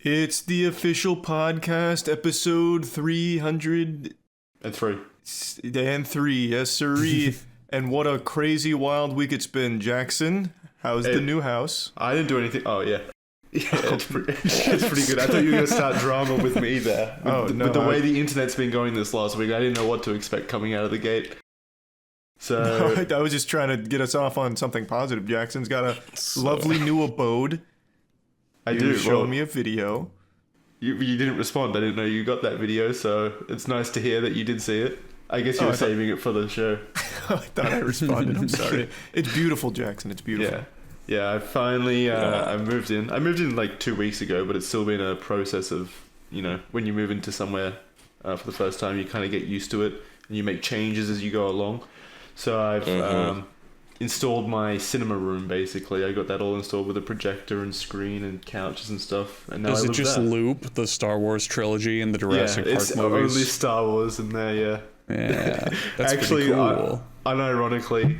It's the official podcast, episode 300... And 3. And 3, yes sirree. And what a crazy wild week it's been. Jackson, how's the new house? I didn't do anything. Oh, yeah. Yeah, it's pretty good. I thought you were going to start drama with me there. With the way the internet's been going this last week, I didn't know what to expect coming out of the gate. So no, I was just trying to get us off on something positive. Jackson's got a lovely new abode. You showed me a video. You didn't respond. I didn't know you got that video, so it's nice to hear that you did see it. I guess you were saving it for the show. I thought I responded. I'm sorry. It's beautiful, Jackson. It's beautiful. Yeah. I finally I moved in. I moved in like 2 weeks ago, but it's still been a process of, when you move into somewhere for the first time, you kind of get used to it and you make changes as you go along. So I've installed my cinema room, basically. I got that all installed with a projector and screen and couches and stuff. And now Does it just loop the Star Wars trilogy and the Jurassic Park movies? It's only Star Wars in there, yeah. Yeah, that's actually pretty cool. Unironically,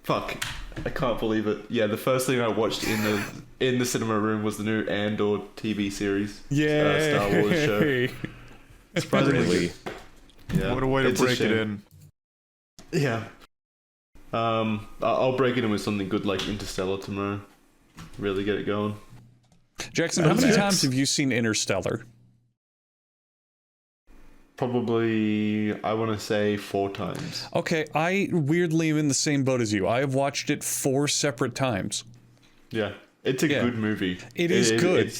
fuck, I can't believe it. Yeah, the first thing I watched in the cinema room was the new Andor TV series. Yeah, Star Wars show. Surprisingly, yeah. What a way to break it in. Yeah. I'll break it in with something good like Interstellar tomorrow. Really get it going. Jackson, how many times have you seen Interstellar? Probably, I want to say 4 times. Okay, I weirdly am in the same boat as you. I have watched it 4 separate times. Yeah, it's a good movie. It is good.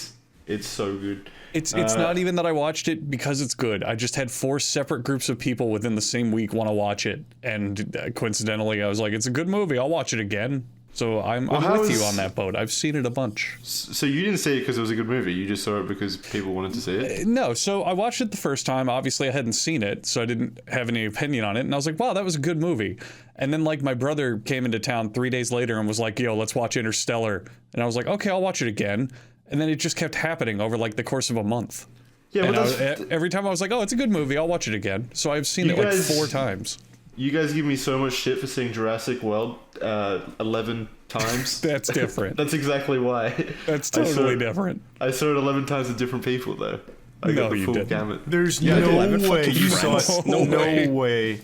It's so good. It's not even that I watched it because it's good. I just had 4 separate groups of people within the same week want to watch it, and coincidentally, I was like, "It's a good movie. I'll watch it again." So I'm with you on that boat. I've seen it a bunch. So you didn't see it because it was a good movie. You just saw it because people wanted to see it? No. So I watched it the first time. Obviously, I hadn't seen it, so I didn't have any opinion on it. And I was like, wow, that was a good movie. And then, my brother came into town 3 days later and was like, yo, let's watch Interstellar. And I was like, okay, I'll watch it again. And then it just kept happening over, the course of a month. Yeah, but every time I was like, oh, it's a good movie. I'll watch it again. So I've seen it 4 times. You guys give me so much shit for seeing Jurassic World 11 times. That's different. That's exactly why. That's totally different. I saw it 11 times with different people, though. I got the full gamut. There's no way you saw it. No way.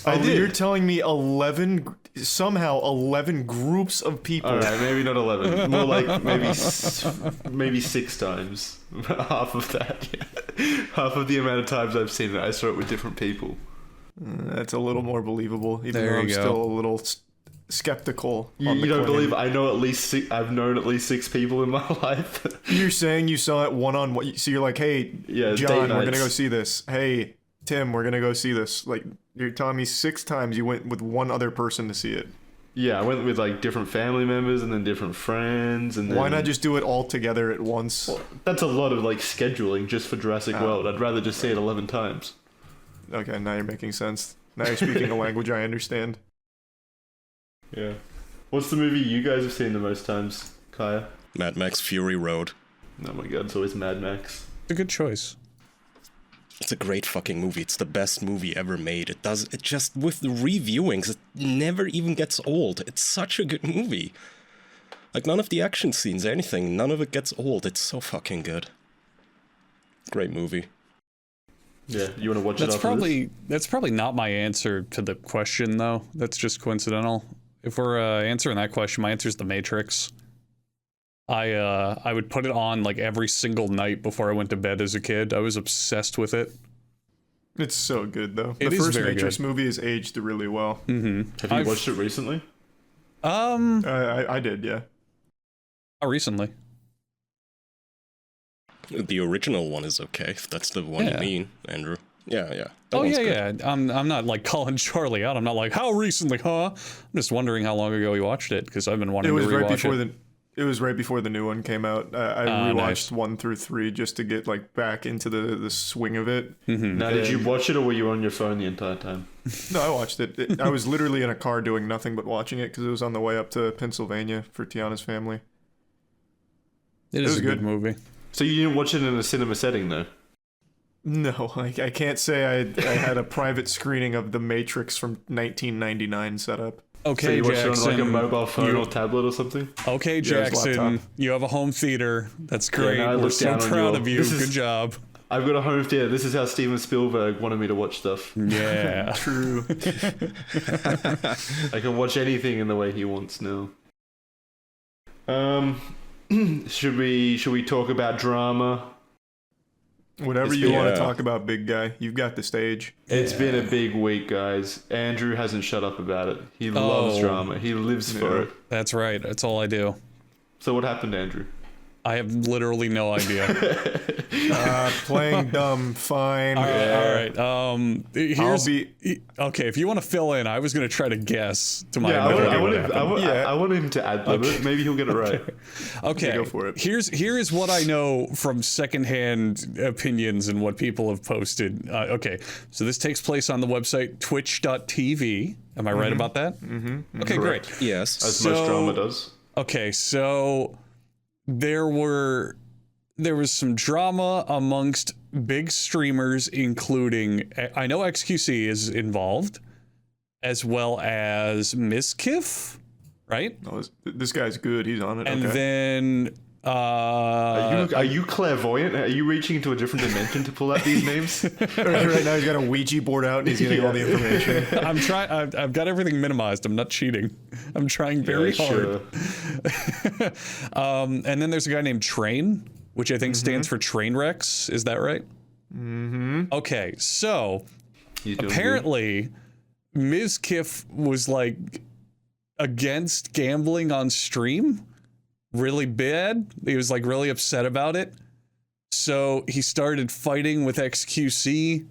I did. You're telling me 11 groups of people. All right, maybe not 11. More like maybe 6 times. Half of that. Yeah. Half of the amount of times I've seen it, I saw it with different people. That's a little more believable, even though I'm still a little skeptical. You don't believe I've known at least 6 people in my life. You're saying you saw it one-on-one, so you're like, hey, John, we're gonna go see this. Hey, Tim, we're gonna go see this. You're telling me 6 times you went with one other person to see it. Yeah, I went with different family members and then different friends, and then... Why not just do it all together at once? Well, that's a lot of scheduling just for Jurassic World. I'd rather just see it 11 times. Okay, now you're making sense. Now you're speaking a language I understand. Yeah. What's the movie you guys have seen the most times, Kaya? Mad Max Fury Road. Oh my god, it's always Mad Max. It's a good choice. It's a great fucking movie. It's the best movie ever made. It just, with the reviewings, it never even gets old. It's such a good movie. None of the action scenes, anything, none of it gets old. It's so fucking good. Great movie. Yeah, you want to watch it after That's probably not my answer to the question, though. That's just coincidental. If we're answering that question, my answer is The Matrix. I would put it on every single night before I went to bed as a kid. I was obsessed with it. It's so good, though. The first Matrix movie is aged really well. Mm-hmm. Have you watched it recently? I did, yeah. Not recently. The original one is okay, if that's the one you mean, Andrew. Yeah. Yeah. I'm not calling Charlie out. I'm not how recently, huh? I'm just wondering how long ago you watched it, because I've been wanting to rewatch it. It was right before the new one came out. I rewatched 1 through 3 just to get back into the swing of it. Mm-hmm. Now, did you watch it, or were you on your phone the entire time? No, I watched it. I was literally in a car doing nothing but watching it because it was on the way up to Pennsylvania for Tiana's family. It is a good movie. So you didn't watch it in a cinema setting, though? No, I can't say I had a private screening of The Matrix from 1999 set up. Okay, So you watch Jackson. it on like a mobile phone or tablet or something? Okay, his Jackson. laptop. You have a home theater. That's great. no, I We're looked so down on proud your- of you. this is- Good job. I've got a home theater. This is how Steven Spielberg wanted me to watch stuff. Yeah. True. I can watch anything in the way he wants now. Should we talk about drama? Whatever It's you been- want yeah. to talk about, big guy. You've got the stage. It's been a big week, guys. Andrew hasn't shut up about it. He loves Oh. drama. He lives for Yeah. it. That's right. That's all I do. So what happened, Andrew? I have literally no idea. Playing dumb, fine. All right. Here's be- okay. If you want to fill in, I was going to try to guess to my Yeah, I ability want what him. happened. I want him to ad lib it. Maybe he'll get it right. Okay, go for it. Here is what I know from secondhand opinions and what people have posted. Okay, so this takes place on the website twitch.tv. Am I right about that? Mm-hmm. Okay, Correct. great. Yes. As most drama does. Okay, so there was some drama amongst big streamers, including I know XQC is involved, as well as Miss Kiff, right? Oh, this guy's good. He's on it. And okay. then Are you clairvoyant? Are you reaching into a different dimension to pull out these names? right now he's got a Ouija board out and he's getting all the information. I'm trying. I've got everything minimized. I'm not cheating. I'm trying very hard. Sure. And then there's a guy named Train, which I think stands for Trainwrecks. Is that right? Mm-hmm. Okay, so You doing apparently Ms. Kiff was like against gambling on stream really bad. He was like really upset about it. So he started fighting with XQC,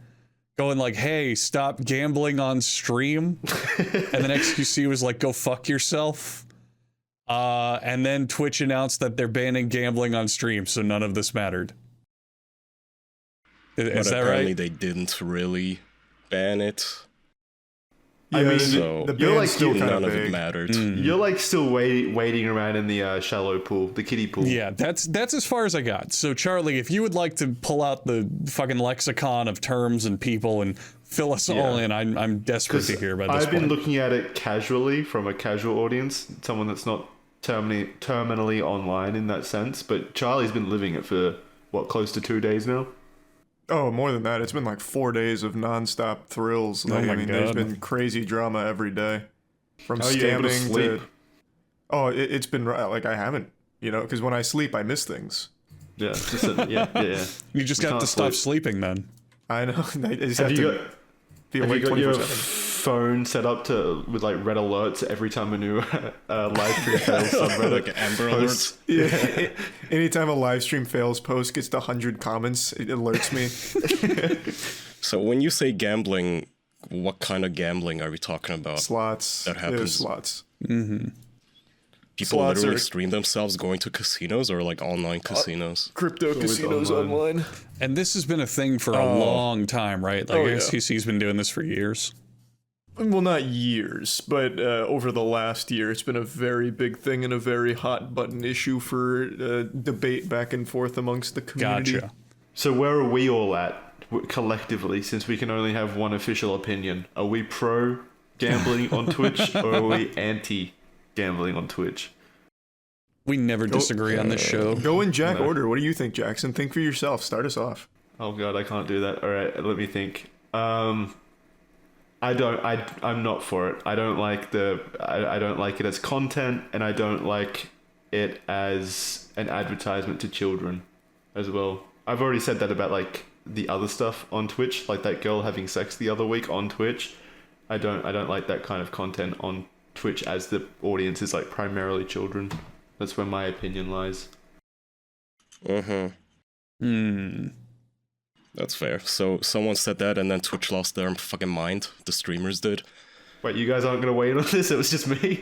going like, hey, stop gambling on stream. And then XQC was like, go fuck yourself. And then Twitch announced that they're banning gambling on stream, so none of this mattered. Is But that apparently right? they didn't really ban it. Yeah, mean, so the you're band's like still kind None of of it big. mattered. You're like still waiting around in the shallow pool, the kiddie pool. Yeah, that's as far as I got. So Charlie, if you would like to pull out the fucking lexicon of terms and people and fill us all in, I'm desperate to hear about this. I've been looking at it casually from a casual audience, someone that's not terminally online in that sense. But Charlie's been living it for what, close to 2 days now. Oh, more than that. It's been like 4 days of nonstop thrills. Like, my I mean, there's God. been crazy drama every day. From Are you able to scamming sleep? to... Oh, it's been like I haven't, because when I sleep, I miss things. Yeah, yeah. You just We got can't to stop sleep. sleeping then. I know. I just Have have you to got be have you awake got your 24/7. phone set up with like red alerts every time a new live stream fails subreddit? Like Amber posts? Alerts. Yeah. Anytime a live stream fails, post gets to 100 comments, it alerts me. So when you say gambling, what kind of gambling are we talking about? Slots. That Yeah, happens. slots. People slots literally are- stream themselves going to casinos or like online casinos? Crypto casinos online. And this has been a thing for a long time, right? Like yeah. XQC's been doing this for years. Well, not years, but over the last year, it's been a very big thing and a very hot button issue for debate back and forth amongst the community. Gotcha. So where are we all at collectively, since we can only have one official opinion? Are we pro gambling on Twitch or are we anti gambling on Twitch? We never disagree on this show. Go in Jack No. order. What do you think, Jackson? Think for yourself. Start us off. Oh god, I can't do that. All right, let me think. I'm not for it. I don't like I don't like it as content, and I don't like it as an advertisement to children as well. I've already said that about like the other stuff on Twitch, like that girl having sex the other week on Twitch. I don't like that kind of content on Twitch as the audience is like primarily children. That's where my opinion lies. That's fair. So someone said that and then Twitch lost their fucking mind. The streamers did. Wait, you guys aren't gonna wait on this? It was just me.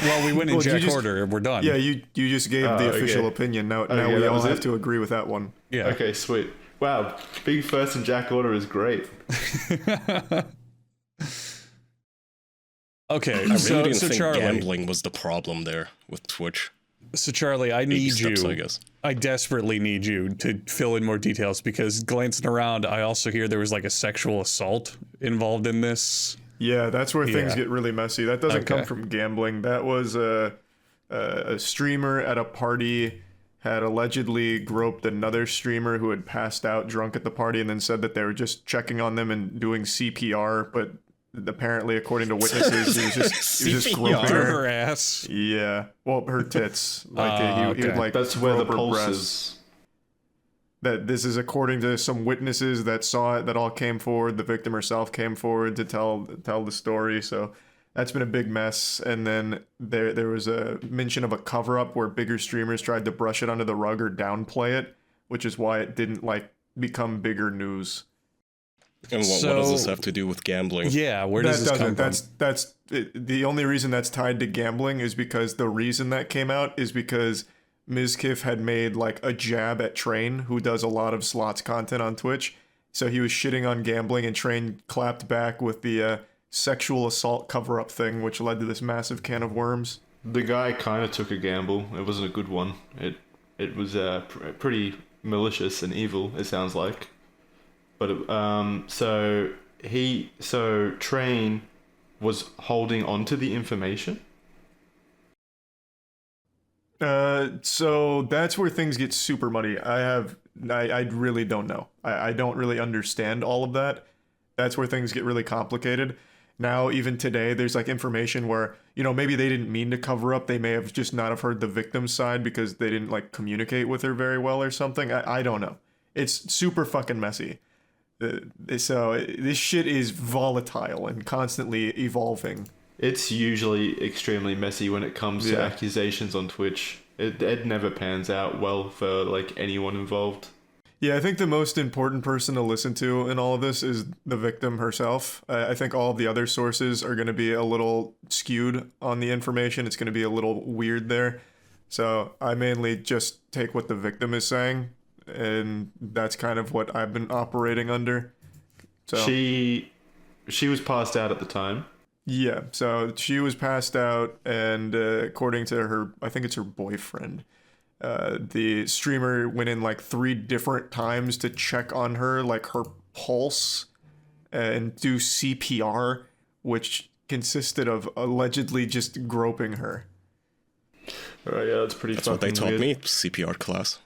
Well, we went in Well, you Jack just- order. We're done. Yeah, you just gave the official okay. opinion. Now Okay, we that all was have it? to agree with that one. Yeah. Okay, sweet. Wow, being first in Jack order is great. Okay. I really So, didn't so think Charlie. gambling was the problem there with Twitch. So Charlie, I Baby need steps, you. I guess. I desperately need you to fill in more details because glancing around, I also hear there was like a sexual assault involved in this. Yeah, that's where things get really messy. That doesn't come Okay. from gambling. That was a streamer at a party had allegedly groped another streamer who had passed out drunk at the party, and then said that they were just checking on them and doing CPR, but apparently, according to witnesses, he was just groping Through her. her ass. Yeah, well, her tits. Like he would okay. like That's where the grope her pulse breasts. is. That this is according to some witnesses that saw it, that all came forward. The victim herself came forward to tell the story. So that's been a big mess. And then there was a mention of a cover up where bigger streamers tried to brush it under the rug or downplay it, which is why it didn't like become bigger news. And what does this have to do with gambling? Yeah, where does this come from? That's the only reason that's tied to gambling is because the reason that came out is because Mizkif had made like a jab at Train, who does a lot of slots content on Twitch. So he was shitting on gambling, and Train clapped back with the sexual assault cover-up thing, which led to this massive can of worms. The guy kind of took a gamble. It wasn't a good one. It was pretty malicious and evil, it sounds like. But so Train was holding on to the information. So that's where things get super muddy. I really don't know. I don't really understand all of that. That's where things get really complicated. Now, even today, there's like information where, maybe they didn't mean to cover up. They may have just not have heard the victim's side because they didn't like communicate with her very well or something. I don't know. It's super fucking messy. So this shit is volatile and constantly evolving. It's usually extremely messy when it comes to accusations on Twitch. It never pans out well for like anyone involved. Yeah, I think the most important person to listen to in all of this is the victim herself. I think all of the other sources are going to be a little skewed on the information. It's going to be a little weird there. So I mainly just take what the victim is saying, and that's kind of what I've been operating under. So she was passed out at the time. Yeah, so she was passed out, and according to her, I think it's her boyfriend, the streamer went in like 3 different times to check on her, like her pulse, and do CPR, which consisted of allegedly just groping her. Oh yeah, that's pretty. That's what they taught weird. me, CPR class.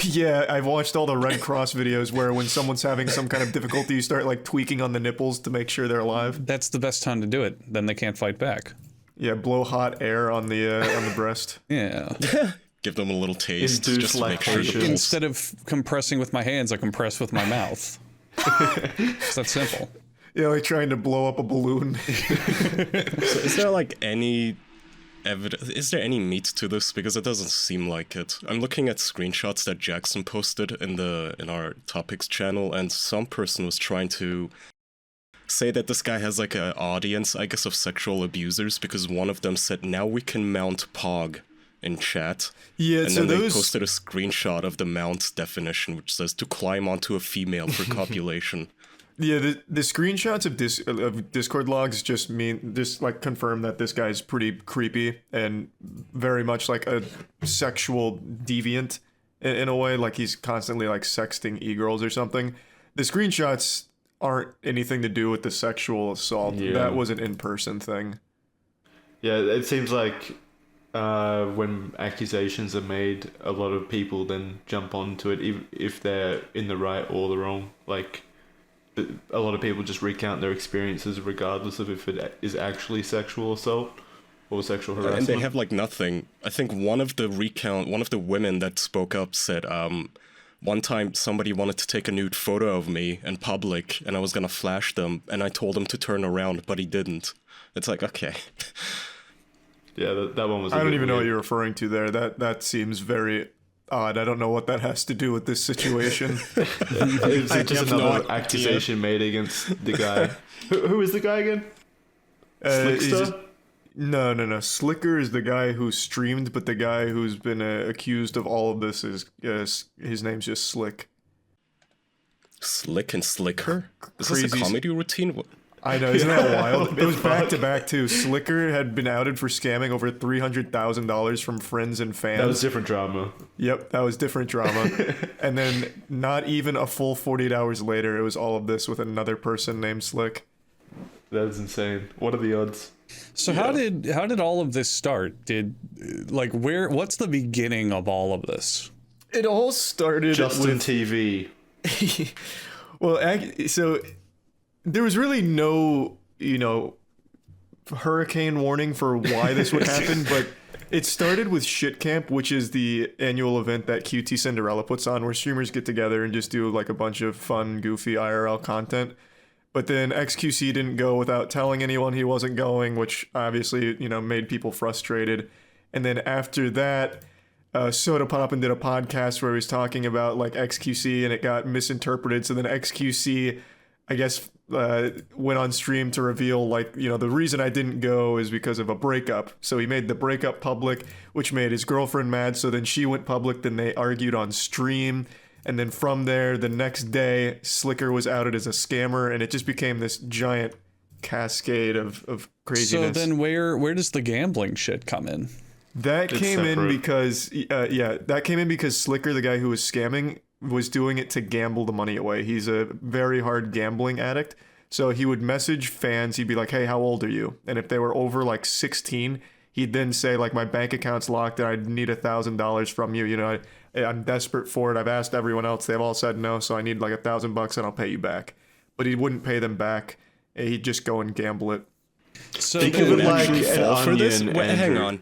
Yeah, I've watched all the Red Cross videos where when someone's having some kind of difficulty, you start like tweaking on the nipples to make sure they're alive. That's the best time to do it. Then they can't fight back. Yeah, blow hot air on the breast. Yeah. Give them a little taste Induce just to make sure the lactation. pulse. Instead of compressing with my hands, I compress with my mouth. It's that simple. Yeah, like trying to blow up a balloon. So is there like any evidence? Is there any meat to this? Because it doesn't seem like it. I'm looking at screenshots that Jackson posted in our topics channel, and some person was trying to say that this guy has like an audience, I guess, of sexual abusers, because one of them said, "Now we can mount Pog." In chat. Yeah, and so then they those posted a screenshot of the mount definition, which says to climb onto a female for copulation. Yeah, the screenshots of Discord logs just like confirm that this guy's pretty creepy and very much like a sexual deviant in a way, like he's constantly like sexting e-girls or something. The screenshots aren't anything to do with the sexual assault. Yeah. That was an in-person thing. Yeah, it seems like when accusations are made, a lot of people then jump onto it, even if they're in the right or the wrong. Like, a lot of people just recount their experiences regardless of if it is actually sexual assault or sexual harassment. And they have like nothing. I think one of the women that spoke up said, one time somebody wanted to take a nude photo of me in public and I was gonna flash them and I told him to turn around, but he didn't. It's like, okay. Yeah, that one was. I don't even know what you're referring to there. That seems very odd. I don't know what that has to do with this situation. It's I just have another no accusation made against the guy. Who is the guy again? He's Slickster? No. Slicker is the guy who streamed, but the guy who's been accused of all of this is his name's just Slick. Slick and Slicker? Is this a Crazy- comedy routine? What? I know, isn't that wild? It was back to back too. Slicker had been outed for scamming over $300,000 from friends and fans. That was different drama. Yep, that was different drama. And then not even a full 48 hours later, it was all of this with another person named Slick. That is insane. What are the odds? So how did all of this start? What's the beginning of all of this? It all started Justin with TV. well, so there was really no, hurricane warning for why this would happen, but it started with Shit Camp, which is the annual event that QT Cinderella puts on, where streamers get together and just do like a bunch of fun, goofy IRL content. But then XQC didn't go without telling anyone he wasn't going, which obviously, made people frustrated. And then after that, Soda Poppin did a podcast where he was talking about like XQC, and it got misinterpreted. So then XQC, I guess, went on stream to reveal the reason I didn't go is because of a breakup. So he made the breakup public, which made his girlfriend mad. So then she went public. Then they argued on stream. And then from there, the next day, Slicker was outed as a scammer, and it just became this giant cascade of craziness. So then where does the gambling shit come in? That came in because Slicker, the guy who was scamming, was doing it to gamble the money away. He's a very hard gambling addict. So he would message fans. He'd be like, hey, how old are you? And if they were over like 16, he'd then say like, my bank account's locked and I need $1,000 from you. I'm desperate for it. I've asked everyone else. They've all said no. So I need like $1,000 and I'll pay you back. But he wouldn't pay them back. He'd just go and gamble it. So Think of it like an fall for this? onion, Wait, Andrew.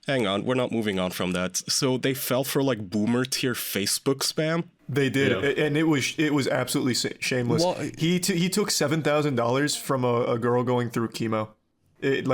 Hang on, we're not moving on from that. So they fell for like boomer tier Facebook spam? They did, Yeah. and it was absolutely shameless. Well, he took $7,000 from a girl going through chemo. It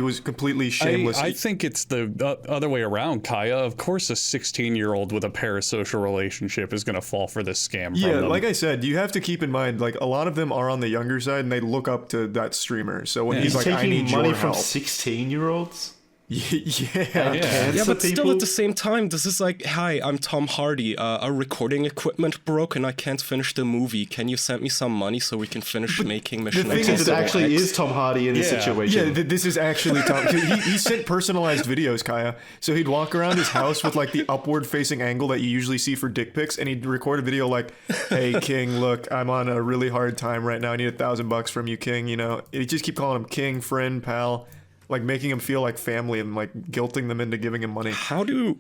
was completely shameless. I think it's the other way around, Kaya. Of course, a 16-year-old with a parasocial relationship is going to fall for this scam. Yeah, from them. like I said, you have to keep in mind, like a lot of them are on the younger side, and they look up to that streamer. So when he's like, "I need money your from help," 16-year-olds. yeah. Yeah, but still at the same time, this is like, hi, I'm Tom Hardy. Our recording equipment broke and I can't finish the movie. Can you send me some money so we can finish making Mission thing is, Because it Impossible actually X? is Tom Hardy in this Yeah. situation. Yeah, this is actually Tom. He sent personalized videos, Kaya. So he'd walk around his house with like the upward facing angle that you usually see for dick pics, and he'd record a video like, "Hey King, look, I'm on a really hard time right now. I need $1,000 from you, King." He'd just keep calling him King, friend, pal, like making him feel like family and like guilting them into giving him money. How do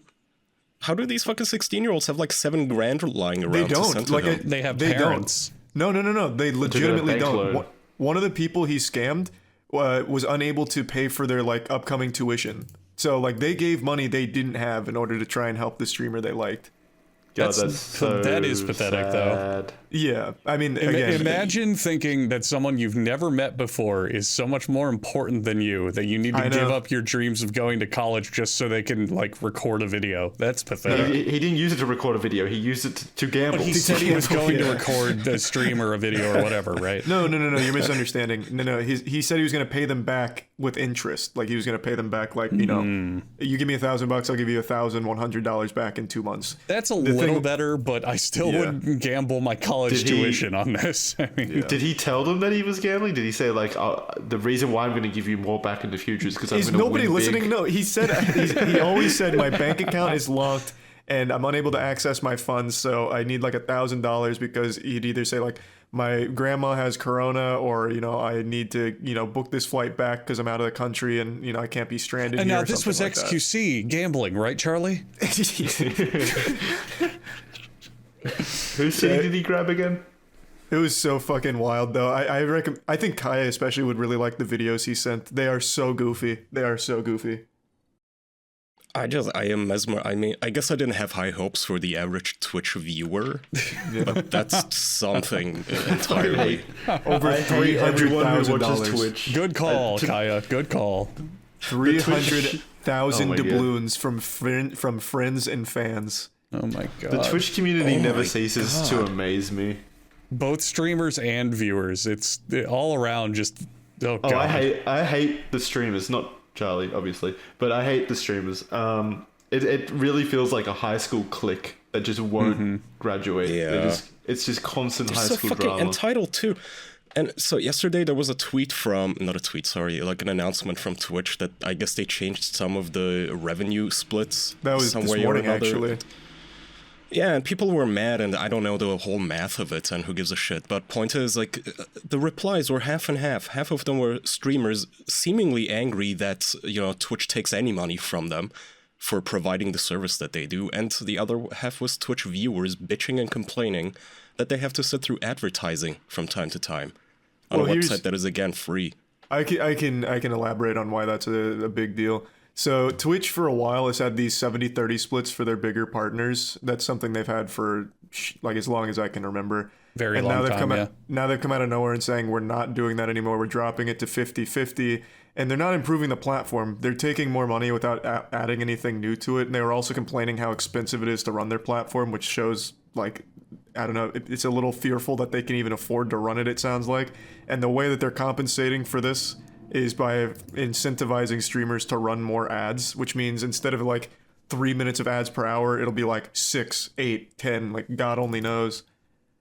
these fucking 16-year-olds have like $7,000 lying around They to don't. send to Like him? they have they parents. Don't. No. They legitimately bank don't. loan. One of the people he scammed was unable to pay for their like upcoming tuition. So like they gave money they didn't have in order to try and help the streamer they liked. God, That is pathetic, though. sad. Yeah, I mean, again, Imagine thinking that someone you've never met before is so much more important than you that you need to I give know. up your dreams of going to college just so they can like record a video. That's pathetic. He didn't use it to record a video. He used it to gamble. He said he was going to Yeah. record a stream or a video or whatever, right? No, you're misunderstanding. No, he said he was going to pay them back with interest. Like he was going to pay them back, like you give me $1,000, I'll give you $1,100 back in 2 months. That's a The little thing- better, but I still Yeah. wouldn't gamble my college Did he- tuition on this. I mean, Did he tell them that he was gambling? Did he say like, the reason why I'm going to give you more back in the future is because I'm Is going to nobody win listening? big? No, he said he always said my bank account is locked and I'm unable to access my funds, so I need like $1,000 because he'd either say like my grandma has corona or I need to book this flight back because I'm out of the country and I can't be stranded. and here now or this was something like that. XQC gambling, right, Charlie? Whose city did he grab again? It was so fucking wild though. I think Kaya especially would really like the videos he sent. They are so goofy. I am mesmerized. I mean, I guess I didn't have high hopes for the average Twitch viewer, but that's something entirely. Over I hate everyone who watches $300,000. Twitch. Good call, Kaya. Good call. 300,000 Oh my God. doubloons from friends and fans. Oh my god. The Twitch community Oh never my ceases to amaze me. Both streamers and viewers. It's all around just oh god. Oh, I hate the streamers, not Charlie, obviously, but I hate the streamers. It really feels like a high school clique that just won't graduate. Yeah. It's just constant They're high so school fucking drama. entitled too. And so yesterday there was a tweet like an announcement from Twitch that I guess they changed some of the revenue splits. That was some this way or morning another. actually. Yeah, and people were mad, and I don't know the whole math of it, and who gives a shit. But point is, like, the replies were half and half. Half of them were streamers seemingly angry that, Twitch takes any money from them for providing the service that they do, and the other half was Twitch viewers bitching and complaining that they have to sit through advertising from time to time on a website that is, again, free. I can elaborate on why that's a big deal. So Twitch for a while has had these 70-30 splits for their bigger partners. That's something they've had for like as long as I can remember. Very long time, Now they've come out of nowhere and saying we're not doing that anymore. We're dropping it to 50-50. And they're not improving the platform. They're taking more money without adding anything new to it. And they were also complaining how expensive it is to run their platform, which shows, like, I don't know, it's a little fearful that they can even afford to run it, it sounds like. And the way that they're compensating for this is by incentivizing streamers to run more ads, which means instead of like 3 minutes of ads per hour, it'll be like 6, 8, 10, like God only knows.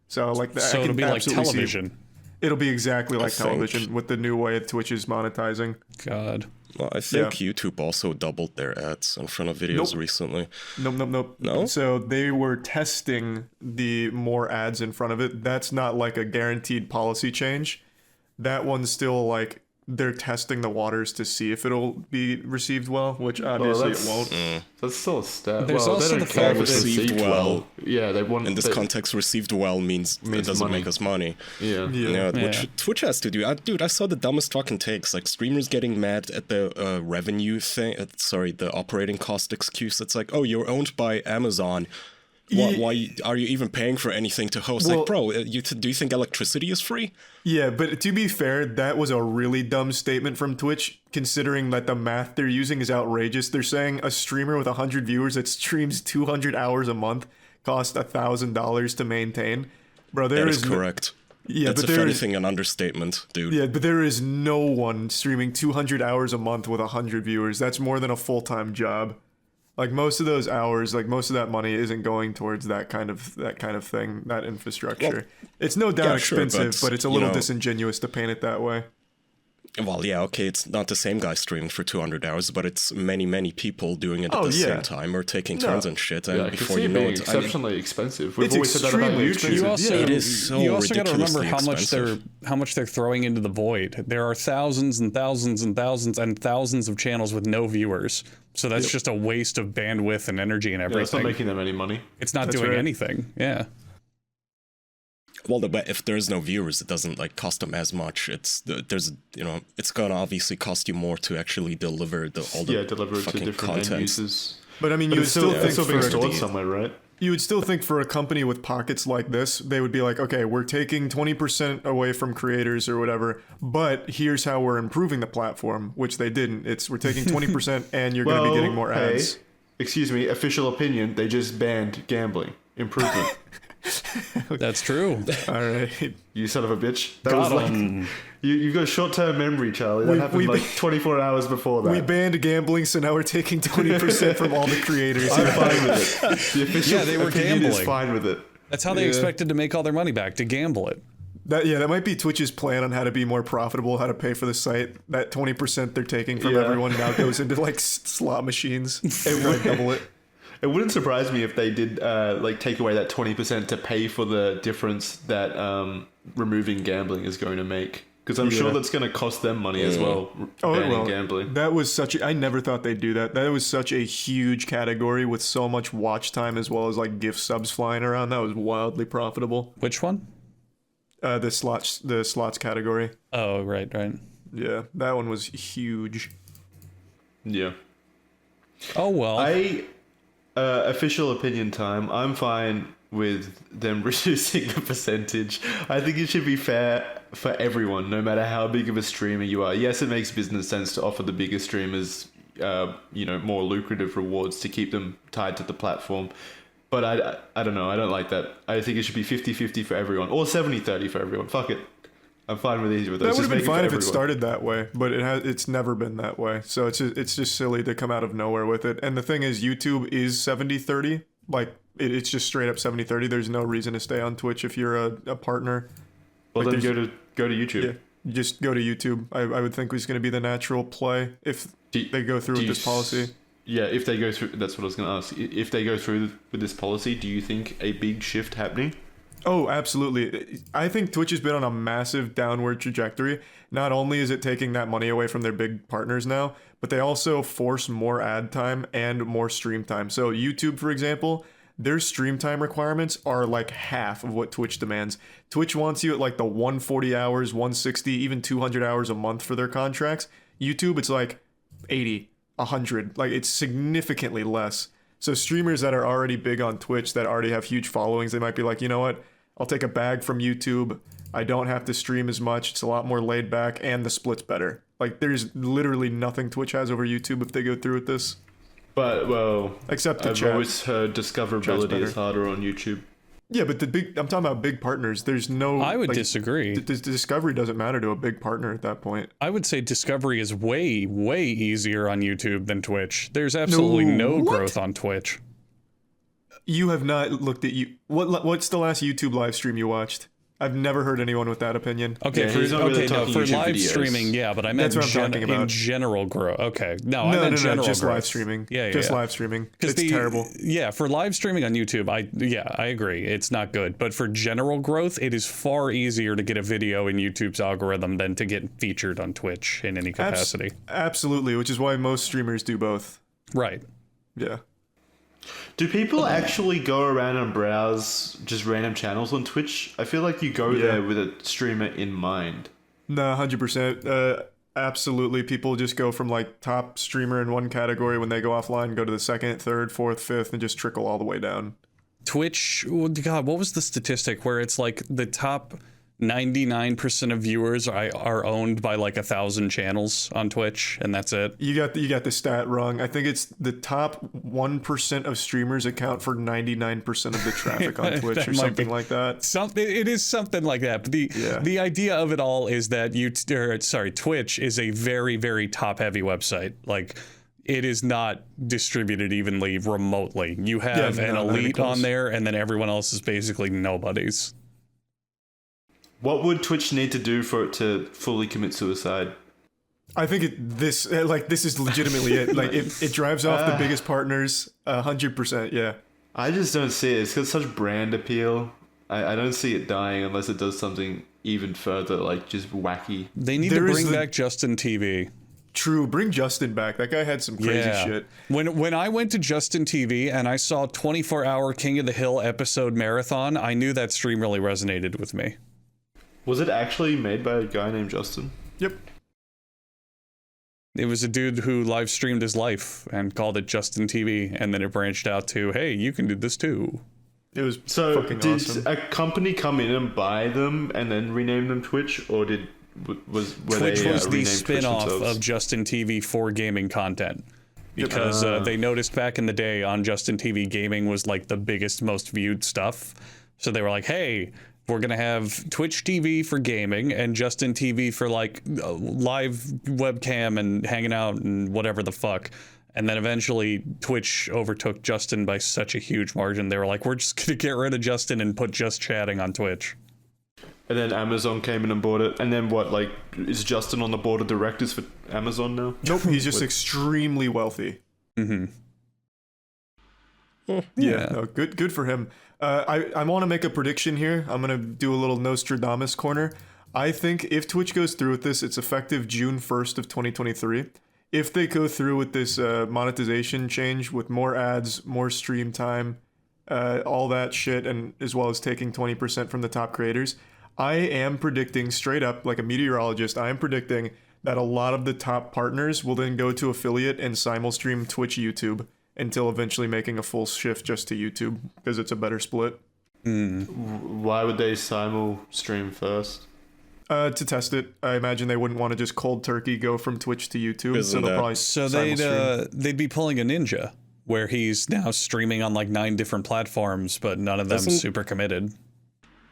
So like that. So it'll be like television. It'll be exactly like television with the new way Twitch is monetizing. God. Well, I think YouTube also doubled their ads in front of videos recently. Nope. No? So they were testing the more ads in front of it. That's not like a guaranteed policy change. That one's still like they're testing the waters to see if it'll be received well, which obviously it won't. That's still a step. There's also the fact that received well. Yeah, they want. In this context, received well means it doesn't money. make us money. Yeah. Which Twitch has to do. Dude, I saw the dumbest fucking takes. Like streamers getting mad at the revenue thing. The operating cost excuse. It's like, oh, you're owned by Amazon. Why are you even paying for anything to host? Well, like, bro, do you think electricity is free? Yeah, but to be fair, that was a really dumb statement from Twitch, considering that the math they're using is outrageous. They're saying a streamer with 100 viewers that streams 200 hours a month costs $1,000 to maintain. Bro, that is correct. Yeah, that's but if anything an understatement, dude. Yeah, but there is no one streaming 200 hours a month with 100 viewers. That's more than a full-time job. Like most of those hours, like most of that money isn't going towards that kind of thing, that infrastructure. Well, it's no doubt expensive, but it's a little disingenuous to paint it that way. Well, yeah, okay, it's not the same guy streaming for 200 hours, but it's many people doing it at the same time or taking turns and shit. And before you know it, exceptionally expensive. We've it's always said that about YouTube. It is so you also got to remember expensive. how much they're throwing into the void. There are thousands and thousands and thousands and thousands of channels with no viewers. So that's just a waste of bandwidth and energy and everything. Yeah, it's not making them any money. It's not doing anything. Yeah. Well, if there's no viewers, it doesn't like cost them as much. It's gonna obviously cost you more to actually deliver all the deliver it to different content. end users. But I mean, you would still think it's being stored somewhere, right? You would still think for a company with pockets like this, they would be like, okay, we're taking 20% away from creators or whatever, but here's how we're improving the platform, which they didn't. We're taking 20% and you're going to be getting more ads. Excuse me, official opinion, they just banned gambling. Improvement. That's true. All right. You son of a bitch. That was like... You've got short-term memory, Charlie. That happened like 24 hours before that. We banned gambling, so now we're taking 20% from all the creators. I'm fine with it. The official they were opinion gambling. is fine with it. That's how they expected to make all their money back, to gamble it. That might be Twitch's plan on how to be more profitable, how to pay for the site. That 20% they're taking from everyone now goes into like slot machines. It would double it. It wouldn't surprise me if they did take away that 20% to pay for the difference that removing gambling is going to make. Because I'm sure that's going to cost them money as well. Banning gambling. That was I never thought they'd do that. That was such a huge category with so much watch time as well as like gift subs flying around. That was wildly profitable. Which one? The slots category. Oh, right. Yeah, that one was huge. Yeah. Oh well. Official opinion time. I'm fine with them reducing the percentage. I think it should be fair for everyone, no matter how big of a streamer you are. Yes, it makes business sense to offer the bigger streamers, more lucrative rewards to keep them tied to the platform. But I don't know. I don't like that. I think it should be 50-50 for everyone, or 70-30 for everyone. Fuck it. I'm fine with either of those. That would have been fine if it started that way, but it's never been that way. So it's just silly to come out of nowhere with it. And the thing is, YouTube is 70-30. Like, it's just straight up 70-30. There's no reason to stay on Twitch if you're a partner. Well, then go to YouTube. Yeah, just go to YouTube. I would think was going to be the natural play if they go through with this policy. Yeah, if they go through, that's what I was going to ask. If they go through with this policy, do you think a big shift happening? Oh, absolutely. I think Twitch has been on a massive downward trajectory. Not only is it taking that money away from their big partners now, but they also force more ad time and more stream time. So YouTube, for example, their stream time requirements are like half of what Twitch demands. Twitch wants you at like the 140 hours, 160, even 200 hours a month for their contracts. YouTube, it's like 80, 100. Like, it's significantly less. So streamers that are already big on Twitch, that already have huge followings, they might be like, you know what? I'll take a bag from YouTube. I don't have to stream as much. It's a lot more laid back, and the split's better. Like, there's literally nothing Twitch has over YouTube if they go through with this. But, well, except the I've chat. always heard discoverability is harder on YouTube. Yeah, but I'm talking about big partners. There's no... I would disagree. Discovery doesn't matter to a big partner at that point. I would say discovery is way, way easier on YouTube than Twitch. There's absolutely no growth on Twitch. You have not looked at you. What's the last YouTube live stream you watched? I've never heard anyone with that opinion. Okay, Yeah, he's not really talking for YouTube live videos. streaming, yeah, but I meant That's what I'm talking about. in general growth. Okay, no, I No, meant general just growth. live streaming. Yeah, just live streaming. It's terrible. Yeah, for live streaming on YouTube, I agree, it's not good. But for general growth, it is far easier to get a video in YouTube's algorithm than to get featured on Twitch in any capacity. Absolutely, which is why most streamers do both. Right. Yeah. Do people actually go around and browse just random channels on Twitch? I feel like you go there with a streamer in mind. No, 100%. Absolutely. People just go from like top streamer in one category when they go offline, go to the second, third, fourth, fifth, and just trickle all the way down. Twitch, oh God, what was the statistic where it's like the top 99% of viewers are owned by like 1,000 channels on Twitch, and that's it? You got the stat wrong. I think it's the top 1% of streamers account for 99% of the traffic on Twitch or something like that. It is something like that. But the idea of it all is that Twitch is a very, very top-heavy website. Like, it is not distributed evenly remotely. You have an elite on there, and then everyone else is basically nobodies. What would Twitch need to do for it to fully commit suicide? I think this is legitimately it. Like, it drives off the biggest partners 100%. Yeah. I just don't see it. It's got such brand appeal. I don't see it dying unless it does something even further, like just wacky. They need to bring back Justin TV. True, bring Justin back. That guy had some crazy shit. When I went to Justin TV and I saw 24-hour King of the Hill episode marathon, I knew that stream really resonated with me. Was it actually made by a guy named Justin? Yep. It was a dude who live streamed his life and called it Justin TV, and then it branched out to, hey, you can do this too. It was fucking awesome. Did a company come in and buy them and then rename them Twitch, or were Twitch they was the renamed spin-off Twitch of Justin TV for gaming content? Because they noticed back in the day on Justin TV, gaming was like the biggest, most viewed stuff. So they were like, hey, we're going to have Twitch TV for gaming and Justin TV for like live webcam and hanging out and whatever the fuck. And then eventually Twitch overtook Justin by such a huge margin. They were like, we're just going to get rid of Justin and put just chatting on Twitch. And then Amazon came in and bought it. And then what, like, is Justin on the board of directors for Amazon now? Nope, he's just extremely wealthy. Mm-hmm. Yeah, no, good for him. I want to make a prediction here. I'm going to do a little Nostradamus corner. I think if Twitch goes through with this, it's effective June 1st of 2023. If they go through with this monetization change with more ads, more stream time, all that shit, and as well as taking 20% from the top creators, I am predicting straight up, like a meteorologist, I am predicting that a lot of the top partners will then go to affiliate and simulstream Twitch YouTube until eventually making a full shift just to YouTube because it's a better split. Why would they stream first? To test it. I imagine they wouldn't want to just cold turkey go from Twitch to YouTube. So they'd be pulling a Ninja, where he's now streaming on like 9 different platforms, but none of them super committed.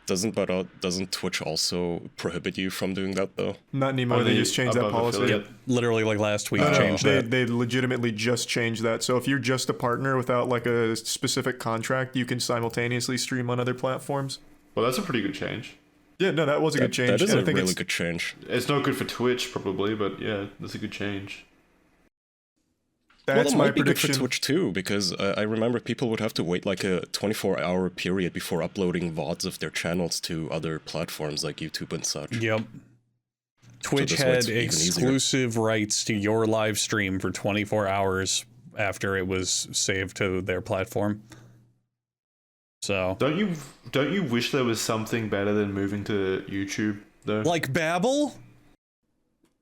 Doesn't Twitch also prohibit you from doing that though? Not anymore. They just changed that policy. Yep. Literally like last week changed that. They legitimately just changed that. So if you're just a partner without like a specific contract, you can simultaneously stream on other platforms. Well, that's a pretty good change. Yeah, no, that was a good change. That is a really good change. It's not good for Twitch probably, but yeah, that's a good change. That's that my might be good prediction. for Twitch too, because I remember people would have to wait like a 24-hour period before uploading VODs of their channels to other platforms like YouTube and such. Yep. Twitch this way it's had even easier. exclusive rights to your live stream for 24 hours after it was saved to their platform. So, Don't you wish there was something better than moving to YouTube though? like Babbel?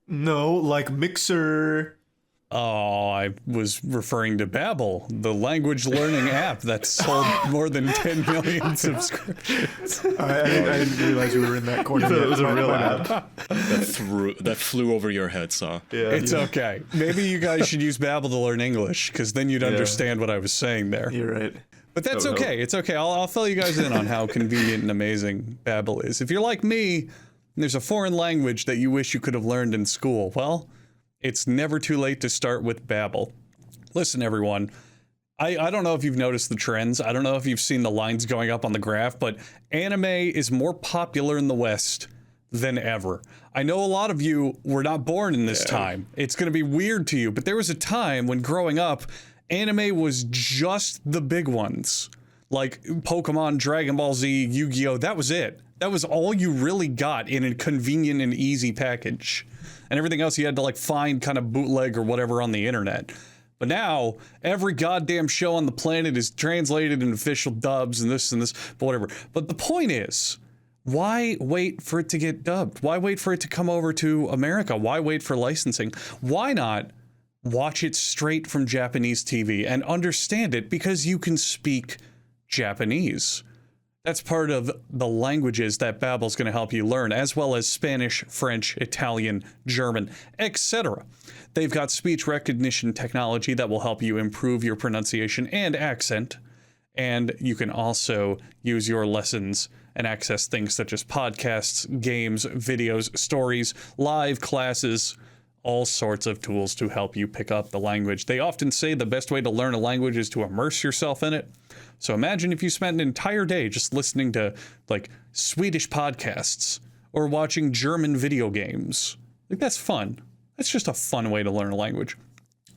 No, like Mixer. Oh, I was referring to Babbel, the language learning app that sold more than 10 million subscriptions. I didn't realize we were in that corner. It was a My real bad. app. That flew over your head, Saw. Yeah. It's okay. Maybe you guys should use Babbel to learn English, because then you'd understand what I was saying there. You're right. But that's Oh, no. okay. It's okay. I'll fill you guys in on how convenient and amazing Babbel is. If you're like me, and there's a foreign language that you wish you could have learned in school, well, it's never too late to start with Babbel. Listen, everyone. I don't know if you've noticed the trends. I don't know if you've seen the lines going up on the graph, but anime is more popular in the West than ever. I know a lot of you were not born in this time. It's going to be weird to you, but there was a time when growing up, anime was just the big ones. Like Pokemon, Dragon Ball Z, Yu-Gi-Oh! That was it. That was all you really got in a convenient and easy package. And everything else you had to like find kind of bootleg or whatever on the internet. But now, every goddamn show on the planet is translated in official dubs and this, but whatever. But the point is, why wait for it to get dubbed? Why wait for it to come over to America? Why wait for licensing? Why not watch it straight from Japanese TV and understand it because you can speak Japanese? That's part of the languages that Babbel's going to help you learn, as well as Spanish, French, Italian, German, etc. They've got speech recognition technology that will help you improve your pronunciation and accent. And you can also use your lessons and access things such as podcasts, games, videos, stories, live classes, all sorts of tools to help you pick up the language. They often say the best way to learn a language is to immerse yourself in it. So imagine if you spent an entire day just listening to like Swedish podcasts or watching German video games. Like that's fun. That's just a fun way to learn a language.